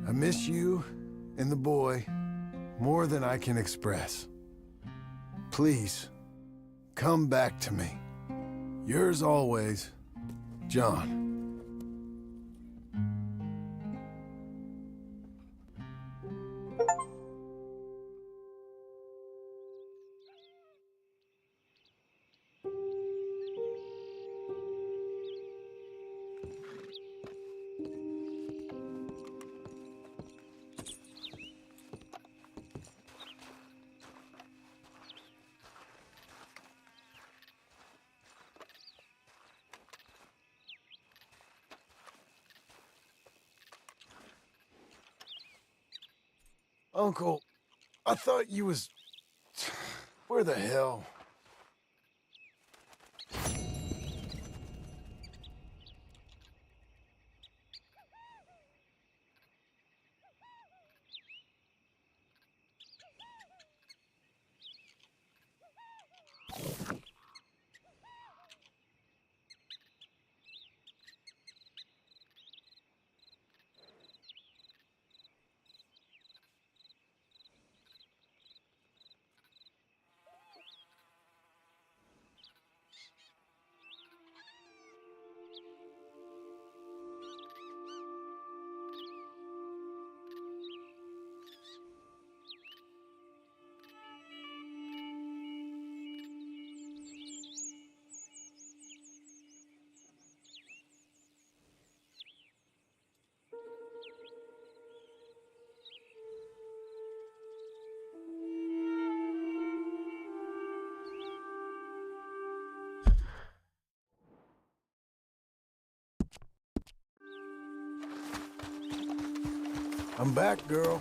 I miss you and the boy more than I can express. Please, come back to me. Yours always, John. Uncle, I thought you was... Where the hell? I'm back, girl.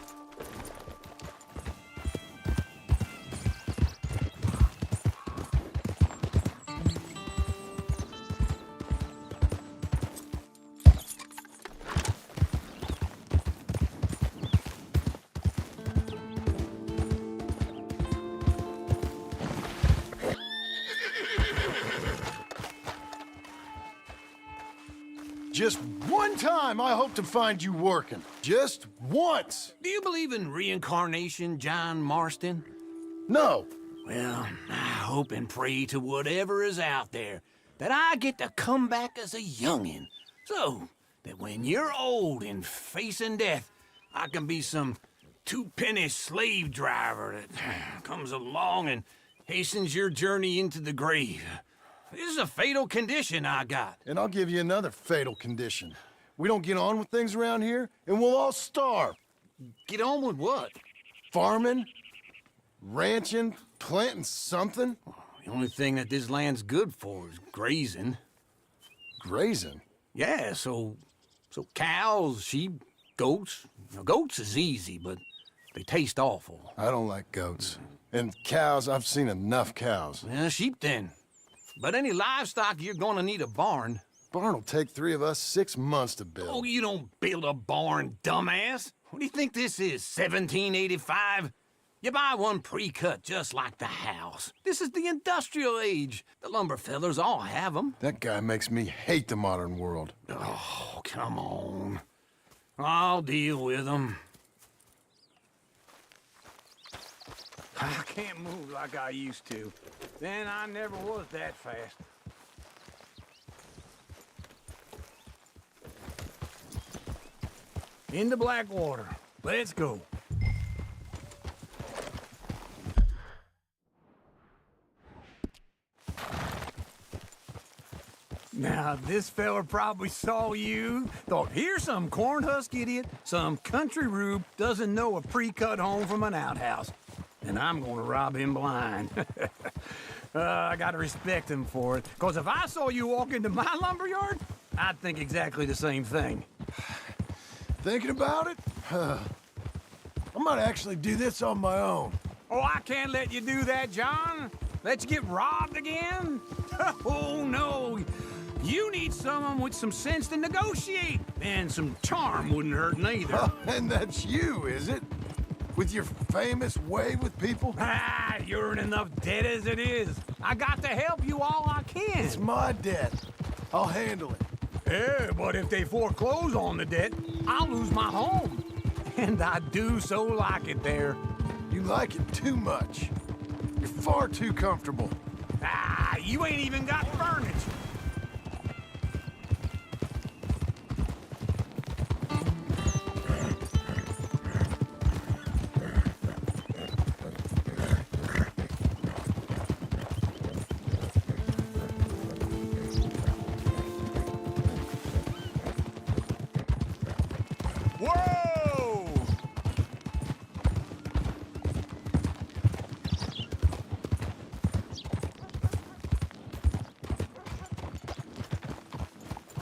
Just one time I hope to find you working. Just once. Do you believe in reincarnation, John Marston? No. Well, I hope and pray to whatever is out there that I get to come back as a youngin', so that when you're old and facing death, I can be some two-penny slave driver that comes along and hastens your journey into the grave. This is a fatal condition I got. And I'll give you another fatal condition. We don't get on with things around here, and we'll all starve. Get on with what? Farming, ranching, planting something. The only thing that this land's good for is grazing. Grazing? Yeah, so cows, sheep, goats. Now, goats is easy, but they taste awful. I don't like goats. And cows, I've seen enough cows. Yeah, sheep then. But any livestock, you're gonna need a barn. Barn will take 3 of us 6 months to build. Oh, you don't build a barn, dumbass. What do you think this is, 1785? You buy one pre-cut just like the house. This is the industrial age. The lumber fellers all have them. That guy makes me hate the modern world. Oh, come on. I'll deal with them. I can't move like I used to. Then I never was that fast. Into Blackwater. Let's go. Now, this fella probably saw you, thought, here's some cornhusk idiot, some country rube doesn't know a pre-cut home from an outhouse. And I'm gonna rob him blind. I gotta respect him for it, because if I saw you walk into my lumberyard, I'd think exactly the same thing. Thinking about it? I might actually do this on my own. Oh, I can't let you do that, John. Let you get robbed again? Oh, no. You need someone with some sense to negotiate. And some charm wouldn't hurt neither. Oh, and that's you, is it? With your famous way with people? Ah, you're in enough debt as it is. I got to help you all I can. It's my debt. I'll handle it. Yeah, but if they foreclose on the debt, I'll lose my home. And I do so like it there. You like it too much. You're far too comfortable. Ah, you ain't even got furniture.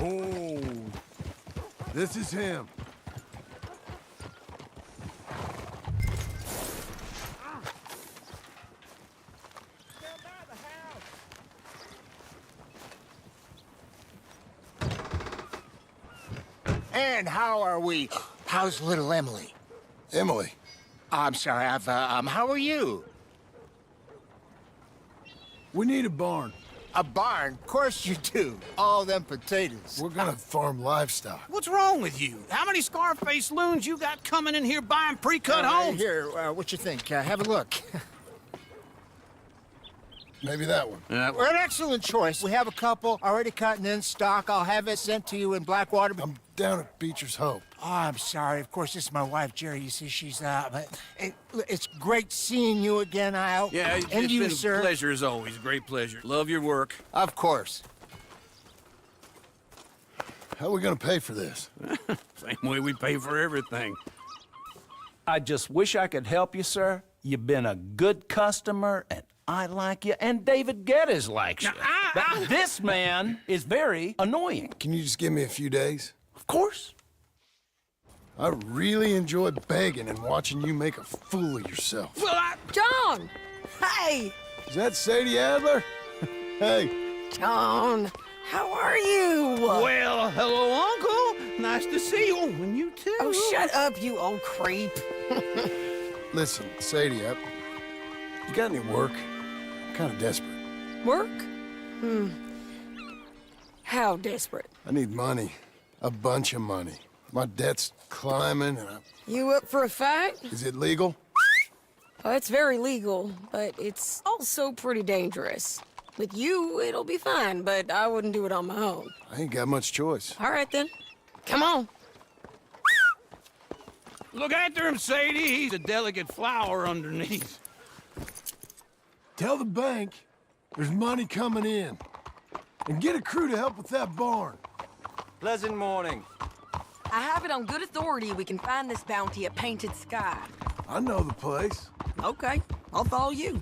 Oh, this is him. And how are we? How's little Emily? Emily? I'm sorry, how are you? We need a barn. A barn? Of course you do. All them potatoes. We're gonna farm livestock. What's wrong with you? How many Scarface loons you got coming in here buying pre-cut homes? Here, what you think? Have a look. Maybe that one. We're an excellent choice. We have a couple already cut and in stock. I'll have it sent to you in Blackwater. I'm down at Beecher's Hope. Oh, I'm sorry. Of course, this is my wife, Jerry. You see, she's but it's great seeing you again, Al. Yeah, and it's you, been sir. a pleasure as always. Great pleasure. Love your work. Of course. How are we gonna pay for this? Same way we pay for everything. I just wish I could help you, sir. You've been a good customer, and I like you, and David Geddes likes you. But this man is very annoying. Can you just give me a few days? Of course. I really enjoy begging and watching you make a fool of yourself. Well, John! Hey! Is that Sadie Adler? Hey. John, how are you? Well, hello, Uncle. Nice to see you. And you too. Oh, shut up, you old creep. Listen, Sadie, you got any work? I'm kind of desperate. Work? How desperate? I need money. A bunch of money. My debt's climbing and You up for a fight? Is it legal? Oh, it's very legal, but it's also pretty dangerous. With you, it'll be fine, but I wouldn't do it on my own. I ain't got much choice. All right, then. Come on. Look after him, Sadie. He's a delicate flower underneath. Tell the bank there's money coming in. And get a crew to help with that barn. Pleasant morning. I have it on good authority we can find this bounty at Painted Sky. I know the place. Okay, I'll follow you.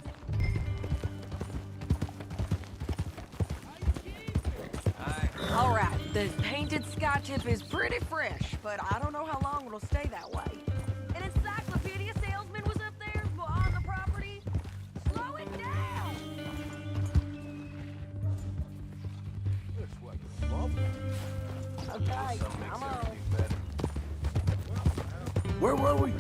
All right, the Painted Sky tip is pretty fresh, but I don't know how long it'll stay that way. An encyclopedia salesman was up there on the property. Slow it down! Okay, come on. Where were we?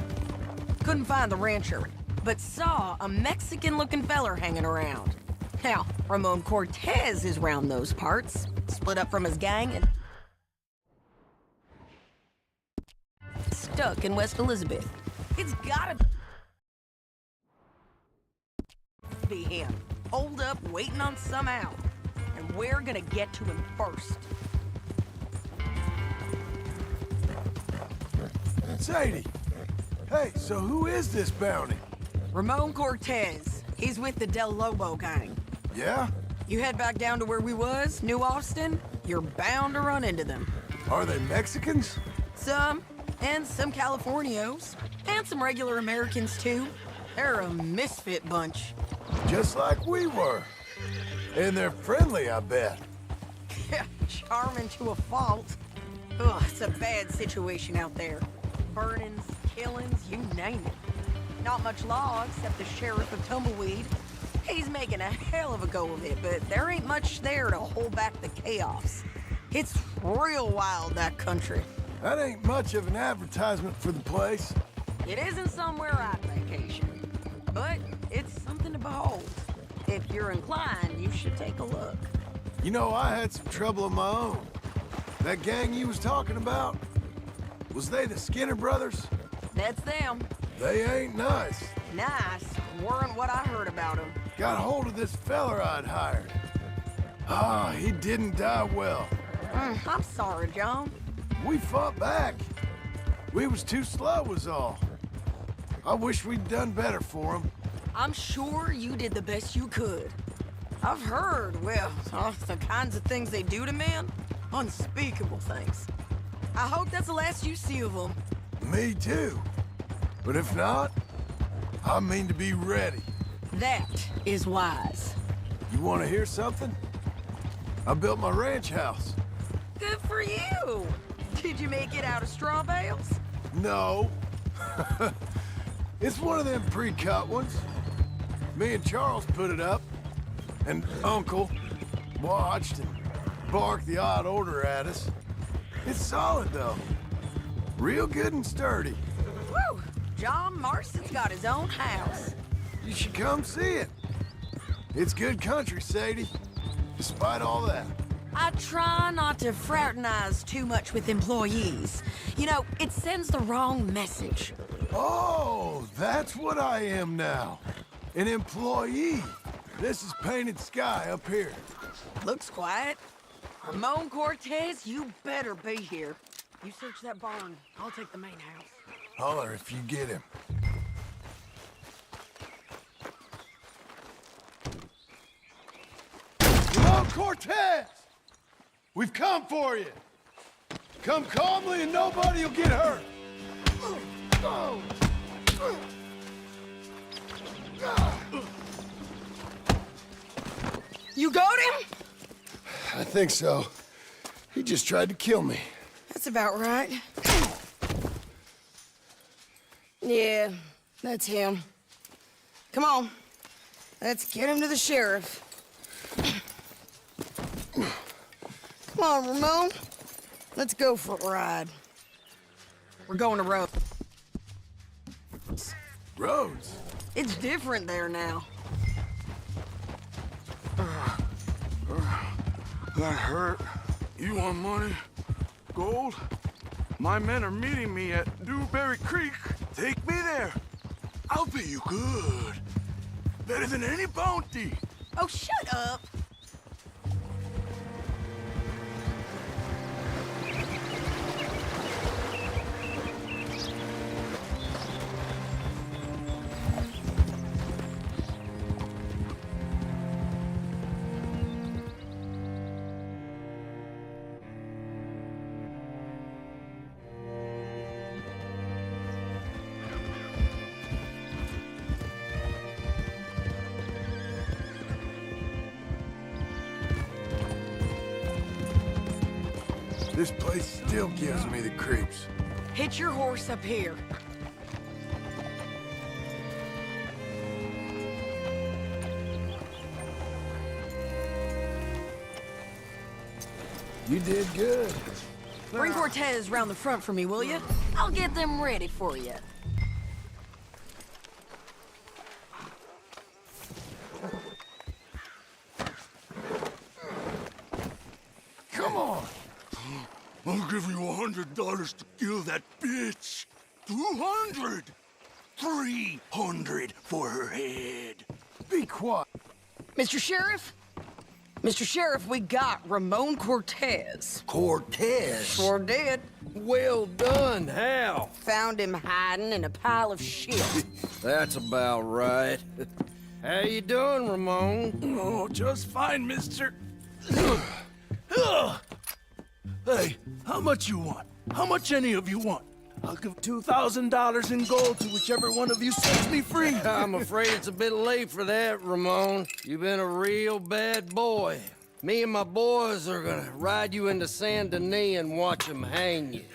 Couldn't find the rancher, but saw a Mexican-looking feller hanging around. Now, Ramon Cortez is round those parts, split up from his gang and stuck in West Elizabeth. It's gotta be him. Hold up, waiting on some out. And we're gonna get to him first. Sadie. Hey, so who is this bounty? Ramon Cortez. He's with the Del Lobo gang. Yeah? You head back down to where we was, New Austin, you're bound to run into them. Are they Mexicans? Some, and some Californios, and some regular Americans too. They're a misfit bunch. Just like we were. And they're friendly, I bet. Charming to a fault. Ugh, it's a bad situation out there. Burnings, killings, you name it. Not much law except the sheriff of Tumbleweed. He's making a hell of a go of it, but there ain't much there to hold back the chaos. It's real wild, that country. That ain't much of an advertisement for the place. It isn't somewhere I'd vacation, but it's something to behold. If you're inclined, you should take a look. You know, I had some trouble of my own. That gang you was talking about, was they the Skinner brothers? That's them. They ain't nice. Nice. Weren't what I heard about them. Got hold of this feller I'd hired. He didn't die well. I'm sorry, John. We fought back. We was too slow was all. I wish we'd done better for him. I'm sure you did the best you could. I've heard, well, the kinds of things they do to men. Unspeakable things. I hope that's the last you see of them. Me too. But if not, I mean to be ready. That is wise. You want to hear something? I built my ranch house. Good for you. Did you make it out of straw bales? No. It's one of them pre-cut ones. Me and Charles put it up, and Uncle watched and barked the odd order at us. It's solid, though. Real good and sturdy. Woo! John Marston's got his own house. You should come see it. It's good country, Sadie. Despite all that. I try not to fraternize too much with employees. You know, it sends the wrong message. Oh, that's what I am now. An employee. This is painted sky up here. Looks quiet. Ramon Cortez, you better be here. You search that barn. I'll take the main house. Holler if you get him. Ramon Cortez! We've come for you. Come calmly and nobody will get hurt. You got him? I think so. He just tried to kill me. That's about right. Yeah, that's him. Come on. Let's get him to the sheriff. Come on, Ramon. Let's go for a ride. We're going to Rhodes. Rhodes? It's different there now. That hurt. You want money? Gold? My men are meeting me at Dewberry Creek. Take me there. I'll pay you good. Better than any bounty. Oh, shut up. This place still gives me the creeps. Hitch your horse up here. You did good. Bring Cortez round the front for me, will you? I'll get them ready for you. Come on. I'll give you $100 to kill that bitch. 200. 300 for her head. Be quiet. Mr. Sheriff? Mr. Sheriff, we got Ramon Cortez. Cortez? Sure did. Well done. How? Found him hiding in a pile of shit. That's about right. How you doing, Ramon? Oh, just fine, mister. Hey, how much you want? How much any of you want? I'll give $2,000 in gold to whichever one of you sets me free. I'm afraid it's a bit late for that, Ramon. You've been a real bad boy. Me and my boys are gonna ride you into Saint Denis and watch them hang you.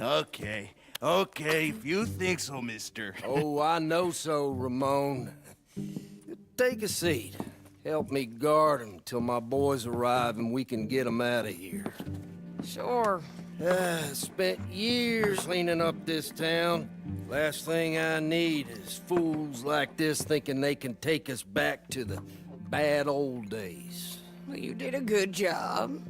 Okay, if you think so, mister. Oh, I know so, Ramon. Take a seat. Help me guard them till my boys arrive and we can get them out of here. Sure. Spent years cleaning up this town. Last thing I need is fools like this thinking they can take us back to the bad old days. Well, you did a good job.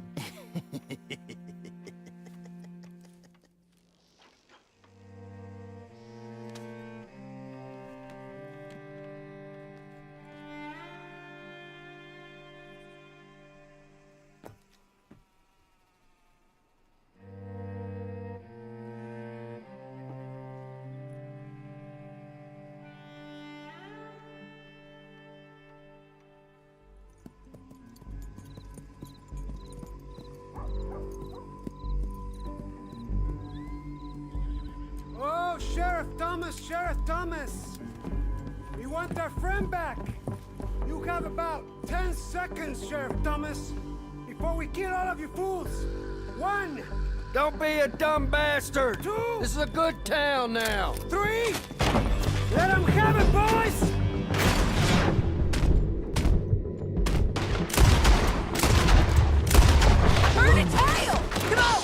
Oh, Sheriff Thomas! We want our friend back! You have about 10 seconds, Sheriff Thomas, before we kill all of you fools! 1! Don't be a dumb bastard! 2! This is a good town now! 3! Let them have it, boys! Turn the tail! Come on!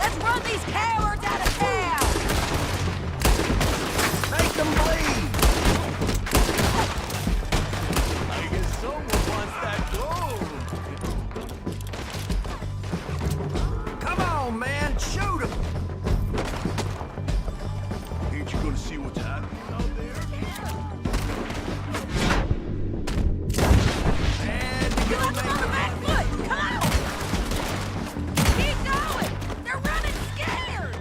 Let's run these cowards out of town! Make them bleed! I guess someone wants that gold. Come on, man, shoot him! Ain't you gonna see what's happening out there? And to go, On the back foot! Come on! Keep going! They're running scared!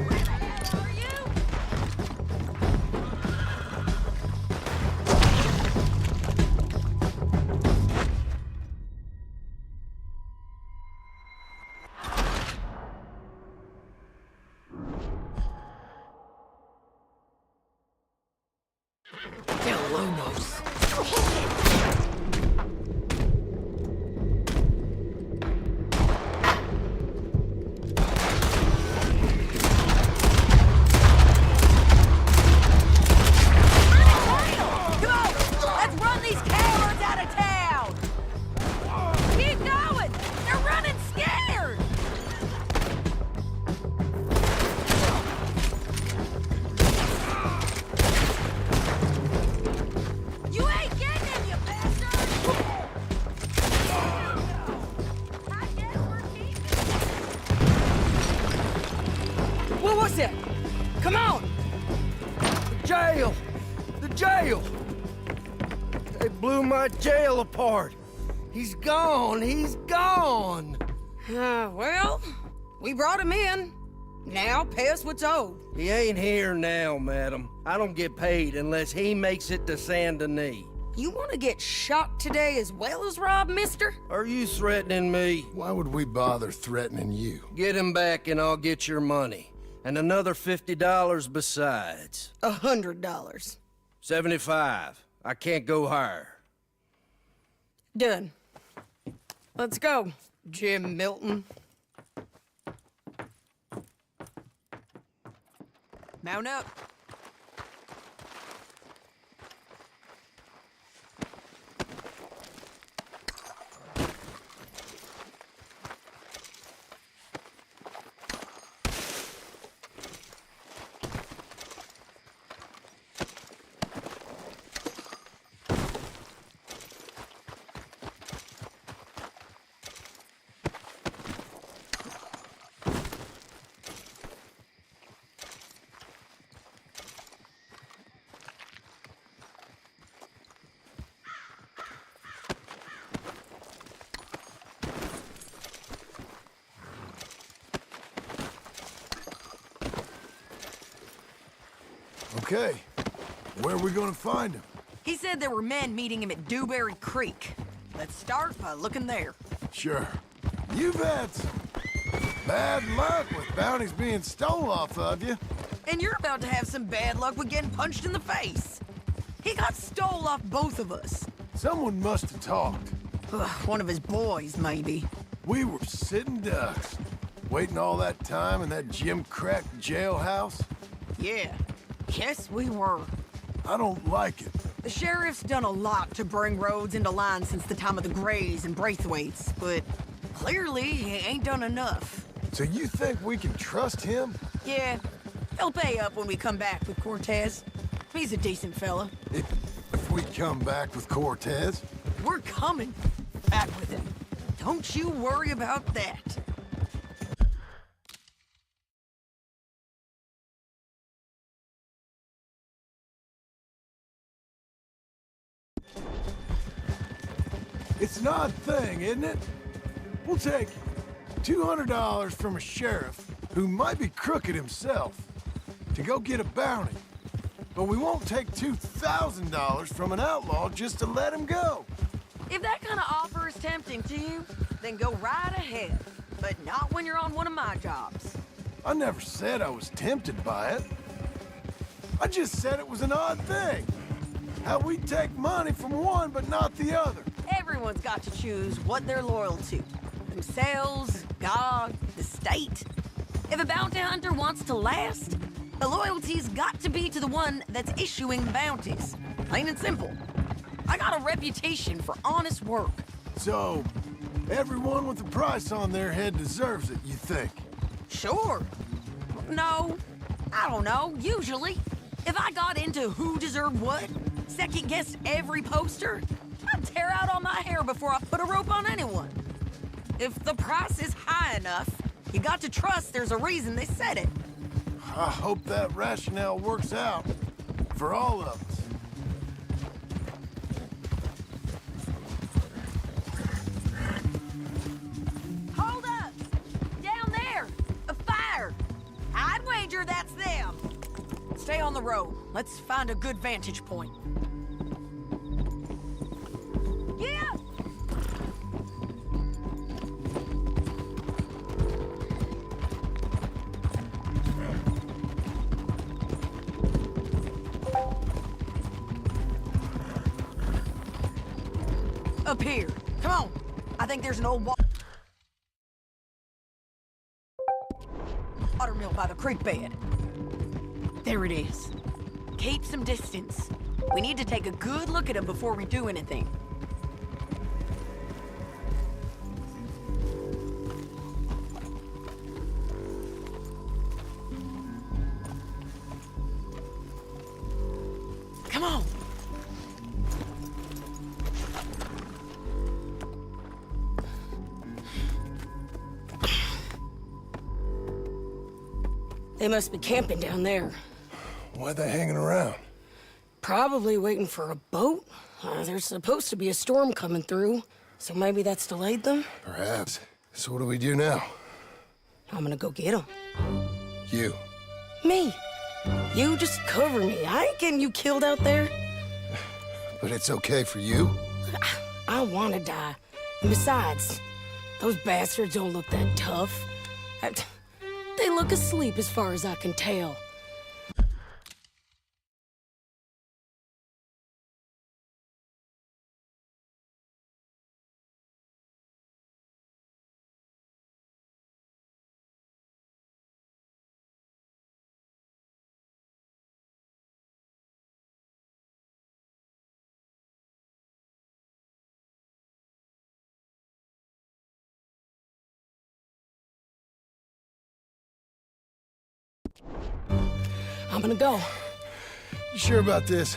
Where the hell are you? Come on! Let's run these cowards out of town! Keep going! They're running scared! You ain't getting him, you bastard! I guess we're keeping. What was it? Come on! The jail! The jail! They blew my jail apart. He's gone. He's gone. Well, we brought him in. Now pay us what's owed. He ain't here now, madam. I don't get paid unless he makes it to Saint Denis. You want to get shot today as well as rob, mister? Are you threatening me? Why would we bother threatening you? Get him back and I'll get your money. And another $50 besides. $100. 75. I can't go higher. Done. Let's go, Jim Milton. Mount up. Okay, where are we gonna find him? He said there were men meeting him at Dewberry Creek. Let's start by looking there. Sure. You've had some bad luck with bounties being stole off of you. And you're about to have some bad luck with getting punched in the face. He got stole off both of us. Someone must have talked. One of his boys, maybe. We were sitting ducks, waiting all that time in that gim-crack jailhouse. Yeah. Yes, we were. I don't like it. The sheriff's done a lot to bring roads into line since the time of the Grays and Braithwaites, but clearly he ain't done enough. So you think we can trust him? Yeah, he'll pay up when we come back with Cortez. He's a decent fella. If we come back with Cortez? We're coming back with him. Don't you worry about that. It's an odd thing, isn't it? We'll take $200 from a sheriff who might be crooked himself to go get a bounty. But we won't take $2,000 from an outlaw just to let him go. If that kind of offer is tempting to you, then go right ahead. But not when you're on one of my jobs. I never said I was tempted by it. I just said it was an odd thing. How we take money from one but not the other. Everyone's got to choose what they're loyal to. Themselves, God, the state. If a bounty hunter wants to last, the loyalty's got to be to the one that's issuing bounties. Plain and simple. I got a reputation for honest work. So, Everyone with a price on their head deserves it, you think? Sure. No, I don't know, usually. If I got into who deserved what, second-guessed every poster, I'd tear out all my hair before I put a rope on anyone. If the price is high enough, you got to trust there's a reason they said it. I hope that rationale works out for all of us. Hold up! Down there! A fire! I'd wager that's them. Stay on the road. Let's find a good vantage point. Yeah! Up here. Come on. I think there's an old water mill by the creek bed. There it is. Keep some distance. We need to take a good look at him before we do anything. Come on. They must be camping down there. Why are they hanging around? Probably waiting for a boat. There's supposed to be a storm coming through, so maybe that's delayed them? Perhaps. So what do we do now? I'm gonna go get them. You. Me. You just cover me. I ain't getting you killed out there. But it's okay for you? I wanna die. And besides, those bastards don't look that tough. They look asleep as far as I can tell. I'm gonna go. You sure about this?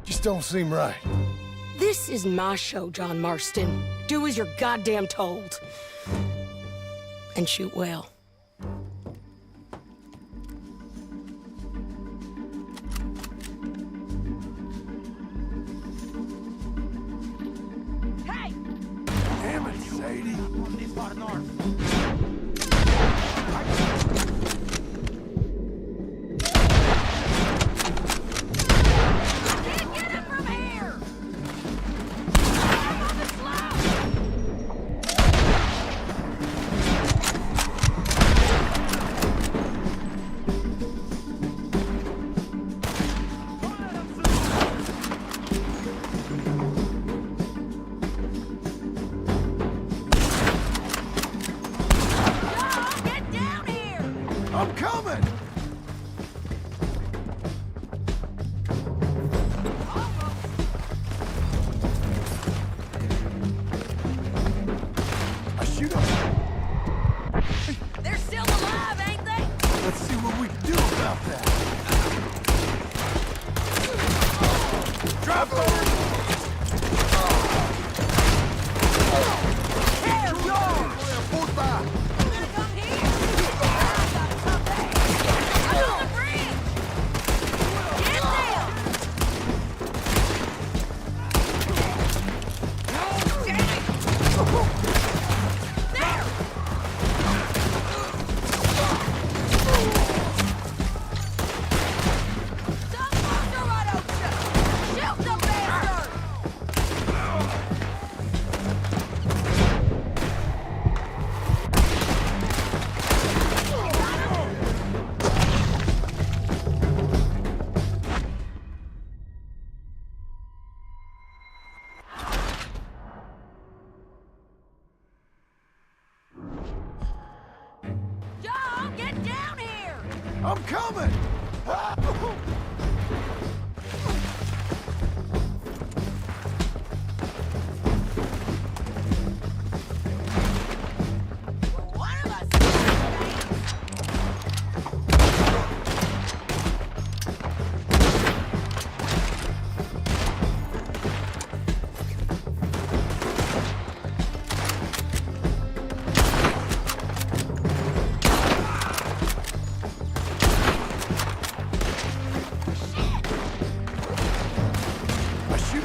Just don't seem right. This is my show, John Marston. Do as you're goddamn told. And shoot well. Hey! Damn it, Sadie. I'm coming! I shoot them. They're still alive, ain't they? Let's see what we can do about that. Drop over! I'm coming!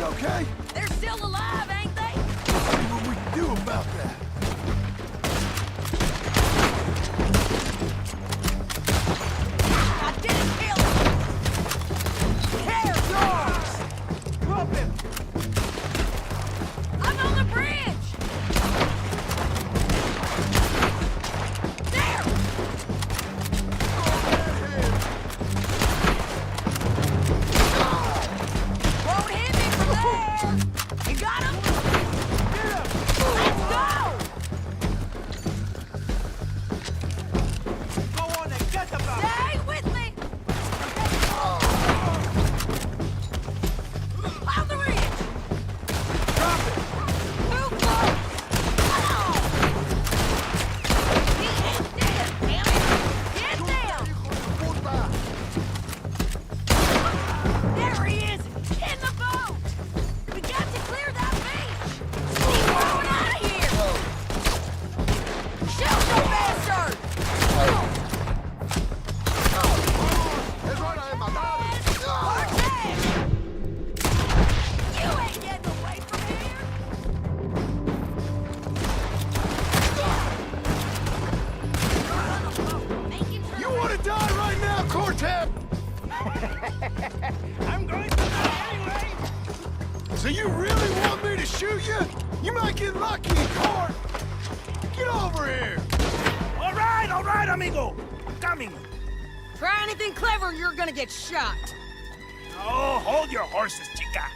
Okay? They're still alive, ain't they? Let's see what we can do about that. I didn't kill him! Care dogs! Drop him! I'm on the bridge! There! Won't hit me from there! You got him? Get him! Let's go! Go on and get the ball. Stay with me! On the ridge! Drop it. Too close! Oh! He ain't dead, damn it! Get down! There he is! In the boat! We got to clear that beach! Keep moving out of here! Shoot the bastard! Cortez! You ain't getting away from here! You want to die right now, Cortez? I'm going to die anyway. So you really want me to shoot you? You might get lucky in court. Get over here. All right, amigo. I'm coming. Try anything clever, you're gonna get shot. Oh, hold your horses, chica.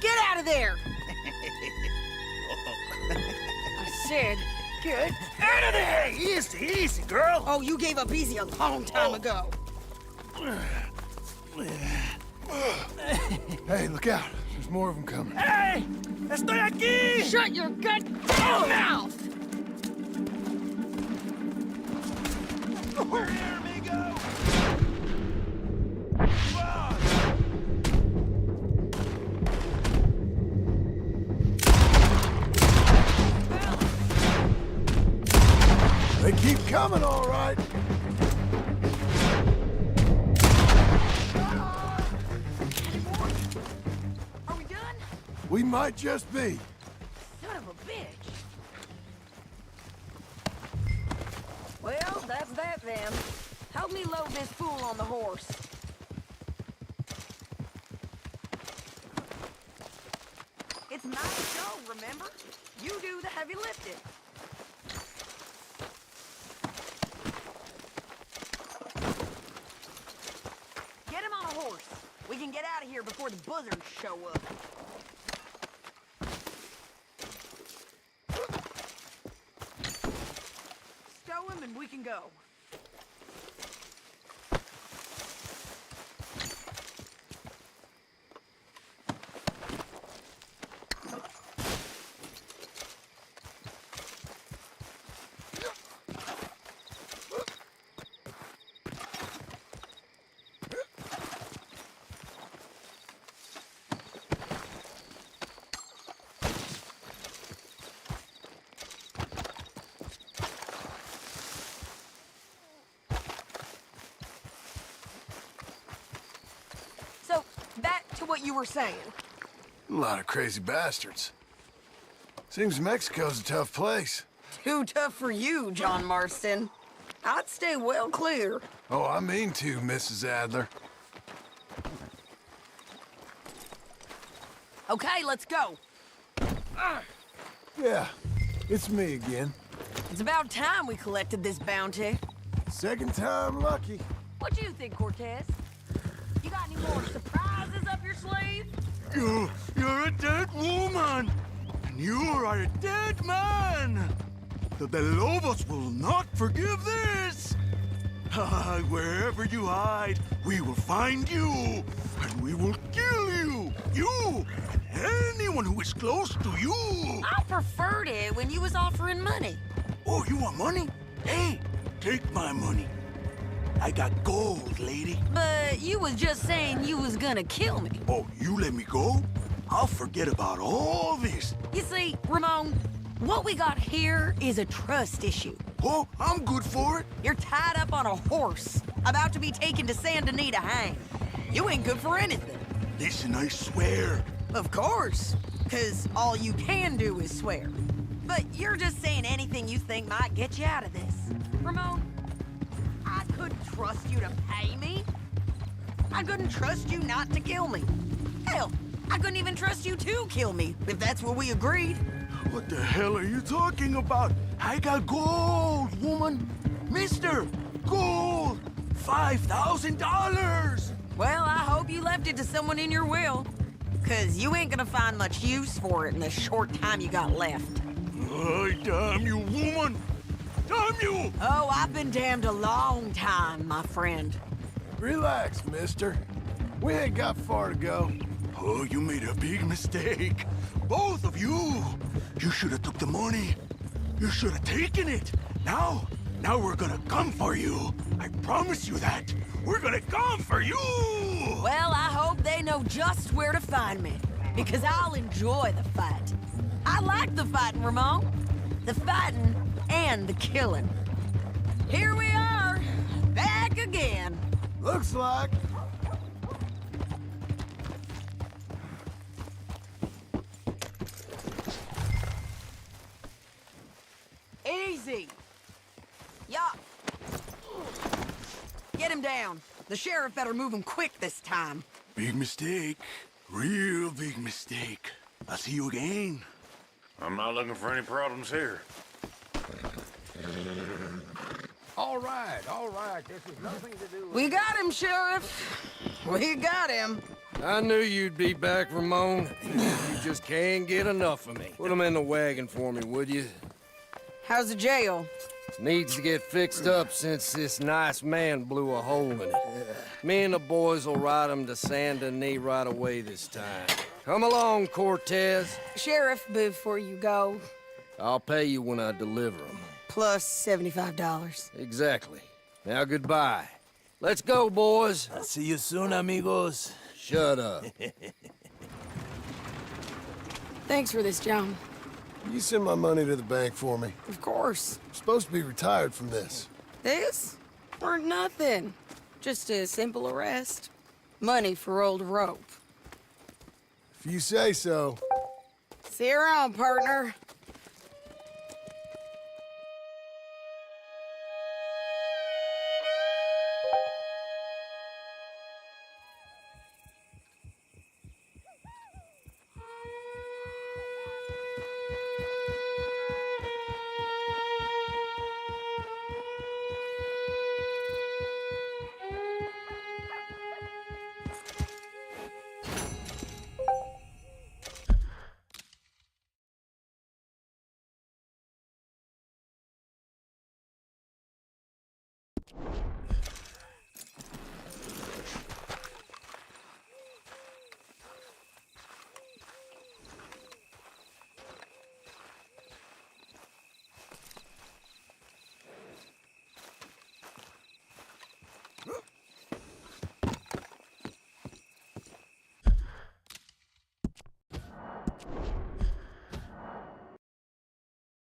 Get out of there! I said, get Out of there! Easy, easy, girl. Oh, you gave up easy a long time ago. Hey, look out. There's more of them coming. Hey! Estoy aquí! Shut your goddamn mouth! We're here, amigo. They keep coming, all right. Are we done? We might just be. Son of a bitch. Well, that's that then. Help me load this fool on the horse. It's my show, remember? You do the heavy lifting. Get him on a horse. We can get out of here before the buzzards show up. Stow him and we can go. So, back to what you were saying. A lot of crazy bastards. Seems Mexico's a tough place. Too tough for you, John Marston. I'd stay well clear. Oh, I mean to, Mrs. Adler. Okay, let's go. Yeah, it's me again. It's about time we collected this bounty. Second time lucky. What do you think, Cortez? You got any more surprises up your sleeve? You're a dead woman, and you are a dead man. The Lobos will not forgive this! Wherever you hide, we will find you, and we will kill you! You, and anyone who is close to you! I preferred it when you was offering money. Oh, you want money? Hey, take my money. I got gold, lady. But you was just saying you was gonna kill me. Oh, you let me go? I'll forget about all this. You see, Ramon, what we got here is a trust issue. Oh, I'm good for it. You're tied up on a horse, about to be taken to Saint Denis to hang. You ain't good for anything. Listen, I swear. Of course, because all you can do is swear. But you're just saying anything you think might get you out of this. Ramon, I couldn't trust you to pay me. I couldn't trust you not to kill me. Hell, I couldn't even trust you to kill me, if that's what we agreed. What the hell are you talking about? I got gold, woman. Mister, gold. $5,000. Well, I hope you left it to someone in your will. Because you ain't gonna find much use for it in the short time you got left. Oh, damn you, woman! Damn you! Oh, I've been damned a long time, my friend. Relax, mister. We ain't got far to go. Oh, you made a big mistake. Both of you. You should have took the money. You should have taken it. Now we're gonna come for you. I promise you that. We're gonna come for you! Well, I hope they know just where to find me. Because I'll enjoy the fight. I like the fighting, Ramon. The fighting and the killing. Here we are, back again. Looks like. Easy. Yup. Get him down. The sheriff better move him quick this time. Big mistake. Real big mistake. I'll see you again. I'm not looking for any problems here. All right. This is nothing to do with... We got him, Sheriff. We got him. I knew you'd be back, Ramon. You just can't get enough of me. Put him in the wagon for me, would you? How's the jail? Needs to get fixed up since this nice man blew a hole in it. Me and the boys will ride him to Saint Denis right away this time. Come along, Cortez. Sheriff, before you go... I'll pay you when I deliver him. Plus $75. Exactly. Now goodbye. Let's go, boys. I'll see you soon, amigos. Shut up. Thanks for this, John. You send my money to the bank for me. Of course. I'm supposed to be retired from this. This? Or nothing. Just a simple arrest. Money for old rope. If you say so. See you around, partner.